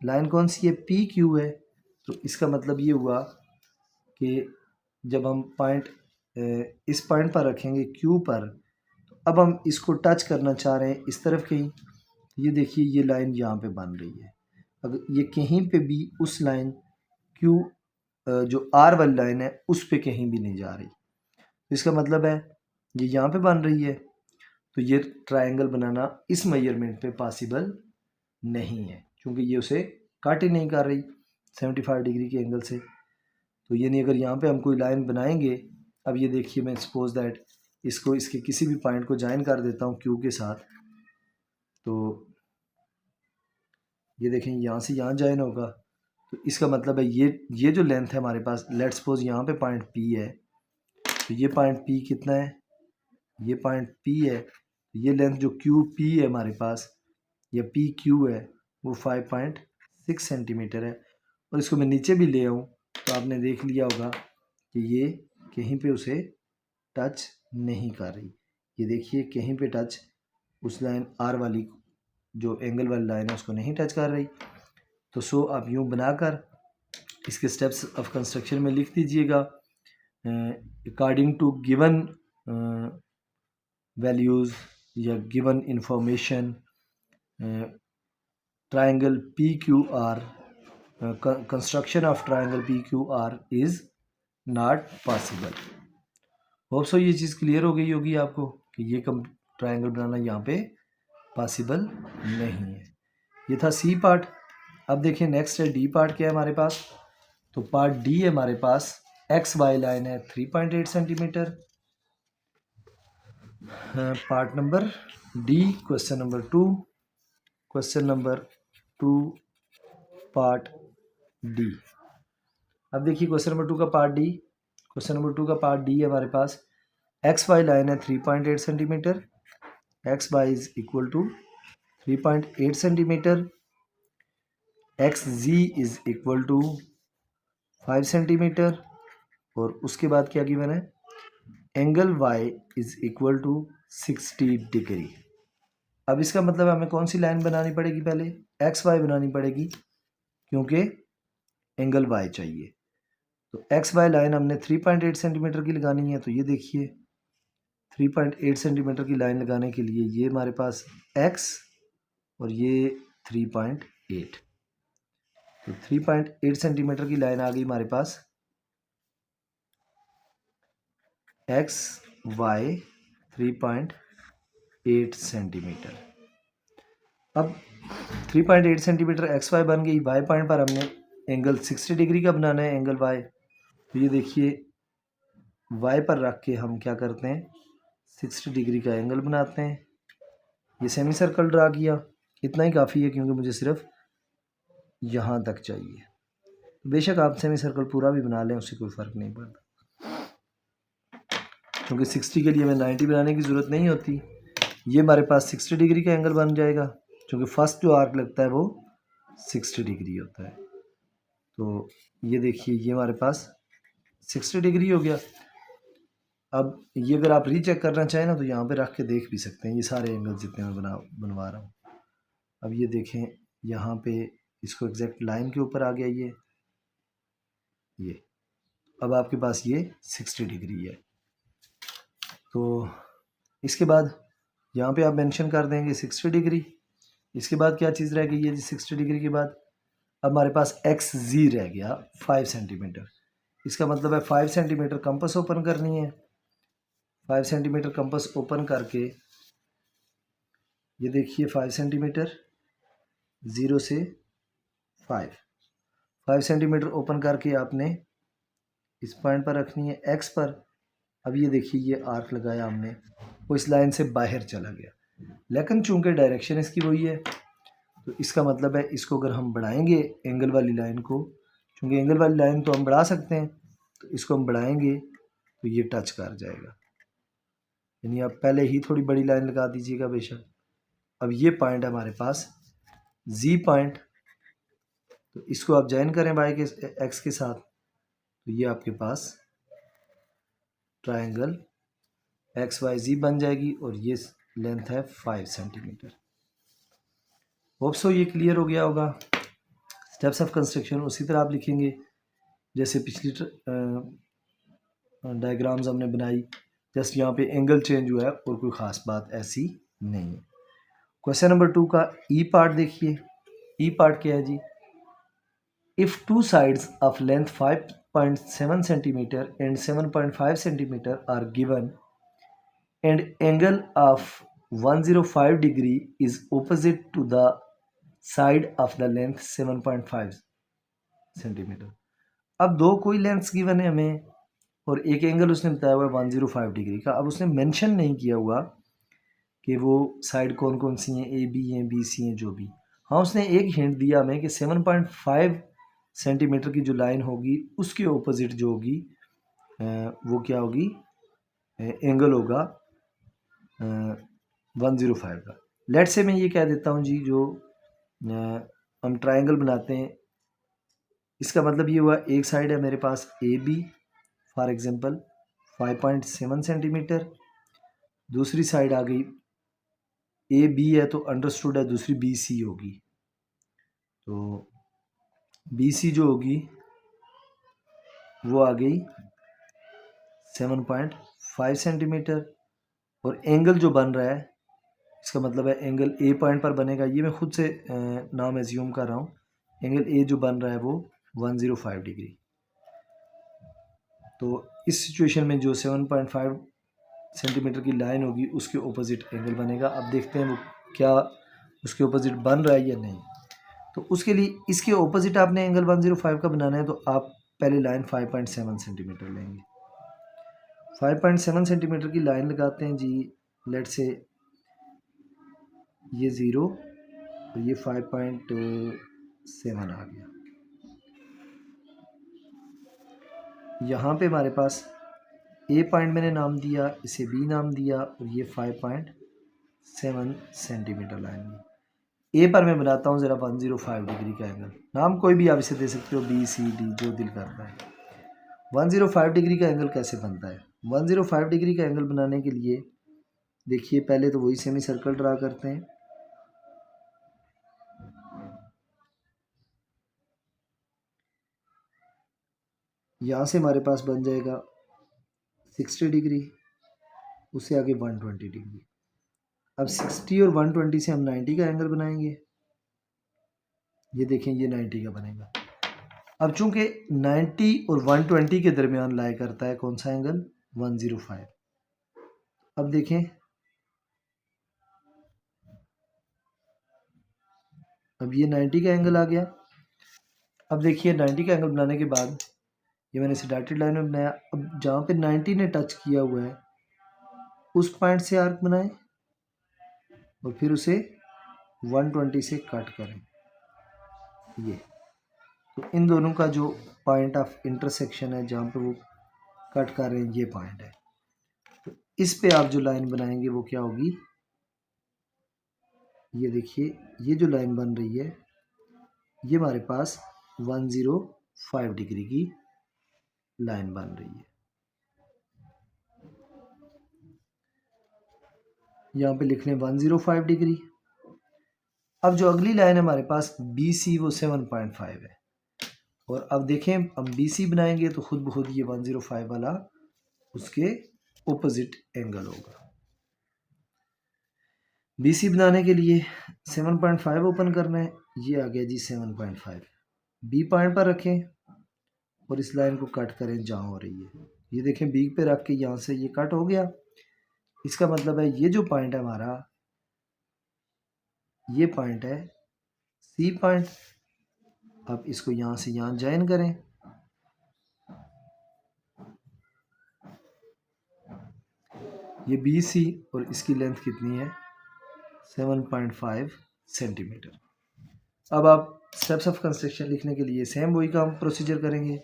Speaker 1: लाइन कौन सी है? PQ है। तो इसका मतलब ये हुआ कि जब हम पॉइंट इस पॉइंट पर रखेंगे Q पर, तो अब हम इसको टच करना चाह रहे हैं इस तरफ कहीं। ये देखिए, ये लाइन यहाँ पे बन रही है। अगर ये कहीं पे भी उस लाइन Q जो R वाली लाइन है उस पे कहीं भी नहीं जा रही, तो इसका मतलब है ये यहाँ पे बन रही है। तो ये ट्रायंगल बनाना इस मेजरमेंट पे पॉसिबल नहीं है, क्योंकि ये उसे काट ही नहीं कर रही 75 डिग्री के एंगल से। तो ये नहीं, अगर यहाँ पे हम कोई लाइन बनाएंगे, अब ये देखिए, मैं सपोज दैट इसको इसके किसी भी पॉइंट को ज्वाइन कर देता हूँ Q के साथ। तो ये देखें, यहाँ से यहाँ ज्वाइन होगा, तो इसका मतलब है ये जो लेंथ है हमारे पास, लेट्स सपोज यहाँ पे पॉइंट P है, तो ये पॉइंट P कितना है? ये पॉइंट P है। ये लेंथ जो QP है हमारे पास, या PQ है, वो 5.6 सेंटीमीटर है। और इसको मैं नीचे भी ले आऊँ तो आपने देख लिया होगा कि ये कहीं पे उसे टच नहीं कर रही। ये देखिए, कहीं पे टच उस लाइन R वाली जो एंगल वाली लाइन है उसको नहीं टच कर रही। तो सो आप यूँ बनाकर इसके स्टेप्स ऑफ कंस्ट्रक्शन में लिख दीजिएगा, अकॉर्डिंग टू गिवन वैल्यूज़ या given information triangle PQR, construction of triangle PQR is not possible. Hope so ये चीज़ क्लियर हो गई होगी आपको कि ये ट्रायंगल बनाना यहाँ पे पॉसिबल नहीं है। ये था C पार्ट। अब देखिए, नेक्स्ट है D पार्ट। क्या है हमारे पास? तो पार्ट D है हमारे पास, XY लाइन है 3.8 centimetre. Part number D, question number 2, question number 2 part D. अब देखिए क्वेश्चन नंबर 2 का पार्ट डी। क्वेश्चन नंबर 2 का पार्ट डी है हमारे पास। एक्स वाई लाइन है 3.8 centimetre, x Y is equal to 3.8 centimetre, x z is equal to 5 centimetre, और उसके बाद क्या गिवन है, angle Y is equal to 60 degree. अब इसका मतलब हमें कौन सी लाइन बनानी पड़ेगी, पहले एक्स वाई बनानी पड़ेगी क्योंकि एंगल वाई चाहिए। तो एक्स वाई लाइन हमने 3.8 सेंटीमीटर की लगानी है। तो ये देखिए 3.8 सेंटीमीटर की लाइन लगाने के लिए ये हमारे पास एक्स और ये 3.8, तो 3.8 सेंटीमीटर की लाइन आ गई हमारे पास। X Y 3.8 centimetre. अब 3.8 सेंटीमीटर एक्स वाई बन गई। वाई पॉइंट पर हमने एंगल 60 डिग्री का बनाना है, एंगल वाई। तो ये देखिए वाई पर रख के हम क्या करते हैं, 60 डिग्री का एंगल बनाते हैं। ये सेमी सर्कल ड्रा किया, इतना ही काफ़ी है क्योंकि मुझे सिर्फ यहाँ तक चाहिए। बेशक आप सेमी सर्कल पूरा भी बना लें, उससे कोई फ़र्क नहीं पड़ता, क्योंकि 60 के लिए हमें 90 बनाने की ज़रूरत नहीं होती। ये हमारे पास 60 डिग्री का एंगल बन जाएगा, क्योंकि फर्स्ट जो आर्क लगता है वो 60 डिग्री होता है। तो ये देखिए ये हमारे पास 60 डिग्री हो गया। अब ये अगर आप रीचेक करना चाहें ना तो यहाँ पे रख के देख भी सकते हैं, ये सारे एंगल जितने मैं बनवा रहा हूँ। अब ये देखें यहाँ पे इसको एग्जैक्ट लाइन के ऊपर आ गया ये अब आपके पास ये 60 डिग्री है। तो इसके बाद यहाँ पे आप मेंशन कर देंगे 60 डिग्री। इसके बाद क्या चीज़ रह गई है जी, 60 डिग्री के बाद अब हमारे पास एक्स जी रह गया 5 सेंटीमीटर। इसका मतलब है 5 सेंटीमीटर कंपास ओपन करनी है। 5 सेंटीमीटर कंपास ओपन करके ये देखिए 5 सेंटीमीटर 0 से 5 सेंटीमीटर ओपन करके आपने इस पॉइंट पर रखनी है एक्स पर। अब ये देखिए ये आर्क लगाया हमने, वो इस लाइन से बाहर चला गया, लेकिन चूंकि डायरेक्शन इसकी वही है तो इसका मतलब है इसको अगर हम बढ़ाएंगे एंगल वाली लाइन को, चूंकि एंगल वाली लाइन तो हम बढ़ा सकते हैं, तो इसको हम बढ़ाएंगे तो ये टच कर जाएगा। यानी आप पहले ही थोड़ी बड़ी लाइन लगा दीजिएगा बेशक। अब ये पॉइंट है हमारे पास जी पॉइंट, तो इसको आप ज्वाइन करें वाई के एक्स के साथ, तो ये आपके पास ट्रायंगल एक्स वाई जी बन जाएगी और ये लेंथ है 5 सेंटीमीटर। होप सो ये क्लियर हो गया होगा। स्टेप्स ऑफ कंस्ट्रक्शन उसी तरह आप लिखेंगे जैसे पिछली डायग्राम्स हमने बनाई, जस्ट यहाँ पे एंगल चेंज हुआ है और कोई ख़ास बात ऐसी नहीं है। क्वेश्चन नंबर 2 का ई पार्ट देखिए। ई पार्ट क्या है जी, if two sides of length 5.7 centimetre and 7.5 centimetre are given and angle of 105 degree is opposite to the side of the length 7.5 centimetre. अब दो कोई लेंथ्स गिवन है हमें और एक एंगल उसने बताया हुआ है 105 डिग्री का। अब उसने मेंशन नहीं किया हुआ कि वो साइड कौन कौन सी हैं, ए बी हैं, बी सी हैं, जो भी। हाँ उसने एक हिंट दिया हमें कि 7.5 सेंटीमीटर की जो लाइन होगी उसके ऑपोजिट जो होगी वो क्या होगी, एंगल होगा 105 का। लेट से मैं ये कह देता हूँ जी, जो हम ट्रायंगल बनाते हैं इसका मतलब ये हुआ एक साइड है मेरे पास A B for example 5.7 centimetre, दूसरी साइड आ गई ए बी है तो अंडरस्टूड है दूसरी बी सी होगी। तो बी सी जो होगी वो आ गई 7.5 सेंटीमीटर और एंगल जो बन रहा है इसका मतलब है एंगल ए पॉइंट पर बनेगा। ये मैं खुद से नाम एज्यूम कर रहा हूँ। एंगल ए जो बन रहा है वो 105 डिग्री। तो इस सिचुएशन में जो 7.5 सेंटीमीटर की लाइन होगी उसके ऑपोजिट एंगल बनेगा। अब देखते हैं वो क्या उसके ऑपोजिट बन रहा है या नहीं। तो उसके लिए इसके ऑपोजिट आपने एंगल 105 का बनाना है, तो आप पहले लाइन 5.7 सेंटीमीटर लेंगे। 5.7 सेंटीमीटर की लाइन लगाते हैं जी। लेट से ये 0 और ये 5.7 आ गया। यहाँ पे हमारे पास ए पॉइंट मैंने नाम दिया, इसे बी नाम दिया, और ये 5.7 सेंटीमीटर लाइन में ए पर मैं बनाता हूँ ज़रा 105 डिग्री का एंगल। नाम कोई भी आप इसे दे सकते हो, बी सी डी, जो दिल करता है। 105 डिग्री का एंगल कैसे बनता है? 105 डिग्री का एंगल बनाने के लिए देखिए, पहले तो वही सेमी सर्कल ड्रा करते हैं। यहाँ से हमारे पास बन जाएगा 60 डिग्री, उससे आगे 120 डिग्री। अब 60 और 120 से हम 90 का एंगल बनाएंगे। ये देखें, ये 90 का बनेगा। अब चूंकि 90 और 120 के दरमियान लाई करता है कौन सा एंगल? 105। अब देखें, अब ये 90 का एंगल आ गया। अब देखिए 90 का एंगल बनाने के बाद ये मैंने इसे डॉटेड लाइन में बनाया। अब जहाँ पे 90 ने टच किया हुआ है उस पॉइंट से आर्क बनाएं और फिर उसे 120 से कट करें। ये तो इन दोनों का जो पॉइंट ऑफ इंटरसेक्शन है, जहाँ पे वो कट कर रहे हैं, ये पॉइंट है। तो इस पे आप जो लाइन बनाएंगे वो क्या होगी? ये देखिए, ये जो लाइन बन रही है ये हमारे पास 105 डिग्री की लाइन बन रही है। यहाँ पे लिख लें 105 डिग्री। अब जो अगली लाइन है हमारे पास बी सी, वो 7.5 है। और अब देखें, हम बी सी बनाएंगे तो खुद ब खुद ये 105 वाला उसके ओपोजिट एंगल होगा। बी सी बनाने के लिए 7.5 ओपन करना है। ये आ गया जी 7.5। बी पॉइंट पर रखें और इस लाइन को कट करें जहाँ हो रही है। ये देखें, बी पे रख के यहाँ से ये कट हो गया। इसका मतलब है ये जो पॉइंट है हमारा, ये पॉइंट है सी पॉइंट। अब इसको यहाँ से यहाँ ज्वाइन करें। ये बी सी और इसकी लेंथ कितनी है? 7.5 सेंटीमीटर। अब आप स्टेप्स ऑफ कंस्ट्रक्शन लिखने के लिए सेम वही काम प्रोसीजर करेंगे।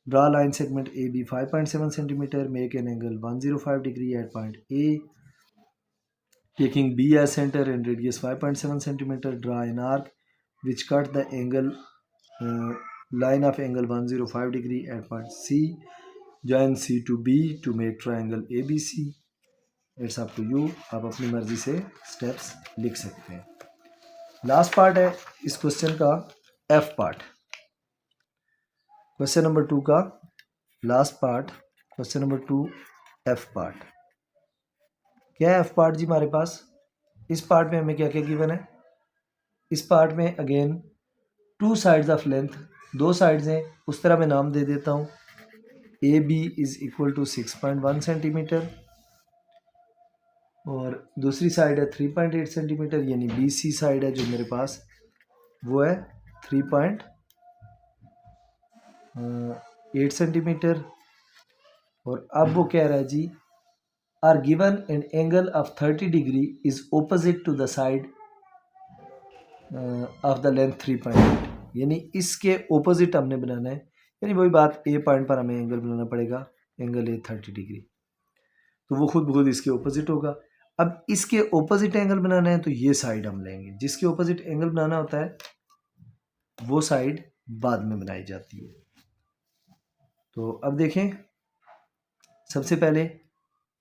Speaker 1: Draw line segment A b 5.7 centimetre, make an angle 105 degree at point a, taking B as center and radius 5.7 centimeter. Draw an arc which cut the angle line of angle 105 degree at point C. Join C to B to make triangle ABC. It's up to you. आप अपनी मर्जी से steps लिख सकते हैं। Last part है इस question का, F पार्ट। क्वेश्चन नंबर 2 का last part, question number 2 F part. क्या है एफ पार्ट जी हमारे पास? इस पार्ट में हमें क्या क्या गिवन है? इस पार्ट में again 2 sides of length, 2 sides हैं, उस तरह मैं नाम दे देता हूँ। A B is equal to 6.1 centimetre और दूसरी साइड है 3.8 सेंटीमीटर, यानी बी सी साइड है जो मेरे पास वो है 3.8 सेंटीमीटर। और अब वो कह रहा है जी, are given an angle of 30 degree is opposite to the side of the length 3.8, यानी इसके opposite हमने बनाना है। यानी वही बात, ए पॉइंट पर हमें एंगल बनाना पड़ेगा, एंगल है 30 डिग्री, तो वो खुद ब खुद इसके opposite होगा। अब इसके opposite एंगल बनाना है तो ये साइड हम लेंगे। जिसके opposite एंगल बनाना होता है वो साइड बाद में बनाई जाती है। तो अब देखें, सबसे पहले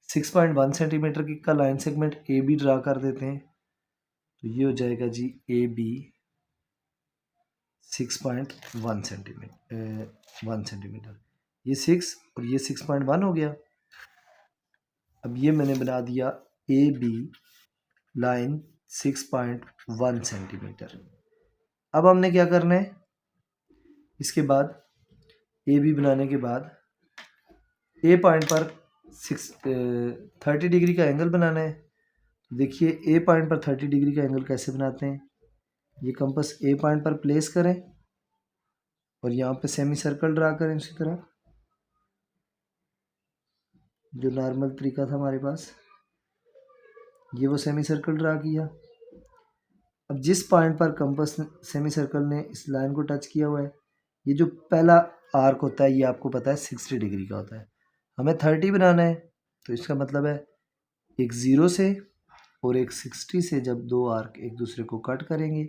Speaker 1: 6.1 सेंटीमीटर की का लाइन सेगमेंट ए बी ड्रा कर देते हैं। तो ये हो जाएगा जी ए बी 6.1 सेंटीमीटर, ये 6 और ये 6.1 हो गया। अब ये मैंने बना दिया ए बी लाइन 6.1 सेंटीमीटर। अब हमने क्या करना है, इसके बाद ए बी बनाने के बाद ए पॉइंट पर 30 डिग्री का एंगल बनाना है। देखिए ए पॉइंट पर 30 डिग्री का एंगल कैसे बनाते हैं। ये कंपास ए पॉइंट पर प्लेस करें और यहाँ पे सेमी सर्कल ड्रा करें उसी तरह जो नॉर्मल तरीका था हमारे पास। ये वो सेमी सर्कल ड्रा किया। अब जिस पॉइंट पर कंपास सेमी सर्कल ने इस लाइन को टच किया हुआ है, ये जो पहला आर्क होता है ये आपको पता है 60 डिग्री का होता है, हमें 30 बनाना है। तो इसका मतलब है एक 0 से और एक 60 से जब दो आर्क एक दूसरे को कट करेंगे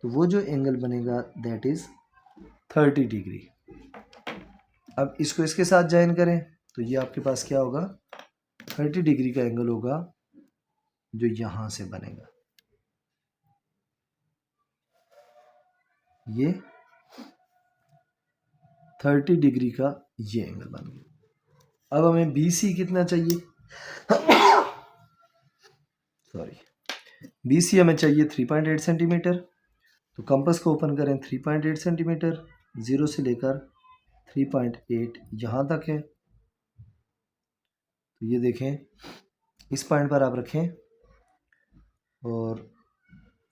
Speaker 1: तो वो जो एंगल बनेगा दैट इज़ 30 डिग्री। अब इसको इसके साथ ज्वाइन करें तो ये आपके पास क्या होगा, 30 डिग्री का एंगल होगा जो यहाँ से बनेगा, ये 30 डिग्री का ये एंगल बन गया। अब हमें BC कितना चाहिए, सॉरी BC हमें चाहिए 3.8 सेंटीमीटर। तो कंपास को ओपन करें, 3.8 सेंटीमीटर 0 से लेकर 3.8 यहाँ तक है। तो ये देखें इस पॉइंट पर आप रखें और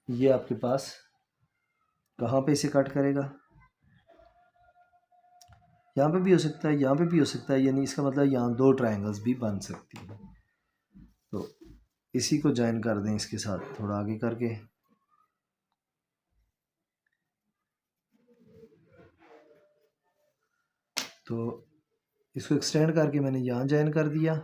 Speaker 1: ये आपके पास कहाँ पे इसे कट करेगा, यहाँ पे भी हो सकता है, यहाँ पे भी हो सकता है, यानी इसका मतलब यहाँ दो ट्रायंगल्स भी बन सकती हैं। तो इसी को ज्वाइन कर दें इसके साथ थोड़ा आगे करके। तो इसको एक्सटेंड करके मैंने यहाँ ज्वाइन कर दिया।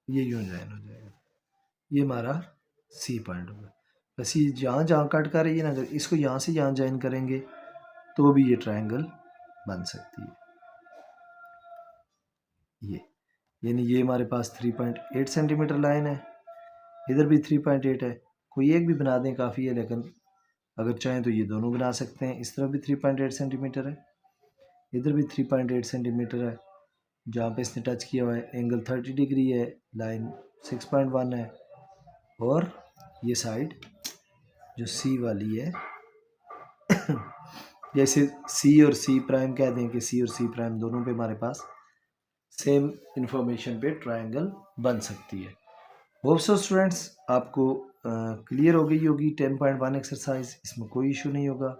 Speaker 1: ये यूँ ज्वाइन हो जाएगा, ये हमारा C पॉइंट होगा। बस ये जहाँ जहाँ कट कर रही है ना, अगर इसको यहाँ से यहाँ ज्वाइन करेंगे तो भी ये ट्रायंगल बन सकती है। ये यानी ये हमारे पास 3.8 सेंटीमीटर लाइन है, इधर भी 3.8 है, कोई एक भी बना दें काफ़ी है, लेकिन अगर चाहें तो ये दोनों बना सकते हैं। इस तरफ भी 3.8 सेंटीमीटर है, इधर भी 3.8 सेंटीमीटर है, जहाँ पे इसने टच किया हुआ है एंगल 30 डिग्री है, लाइन 6.1 है, और ये साइड जो C वाली है जैसे C और C प्राइम कह दें कि C और C प्राइम दोनों पे हमारे पास सेम इंफॉर्मेशन पे ट्रायंगल बन सकती है। होप सो स्टूडेंट्स आपको क्लियर हो गई होगी 10.1 एक्सरसाइज, इसमें कोई इशू नहीं होगा।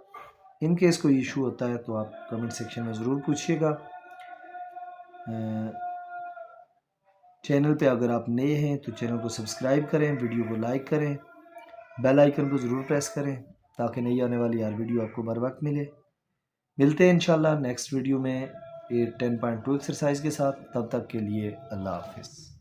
Speaker 1: इन केस कोई इशू होता है तो आप कमेंट सेक्शन में ज़रूर पूछिएगा। चैनल पे अगर आप नए हैं तो चैनल को सब्सक्राइब करें, वीडियो को लाइक करें, बेल आइकन को ज़रूर प्रेस करें ताकि नई आने वाली हर वीडियो आपको बर वक्त मिले। मिलते हैं इंशाल्लाह नेक्स्ट वीडियो में 10.2 एक्सरसाइज के साथ। तब तक के लिए अल्लाह हाफिज़।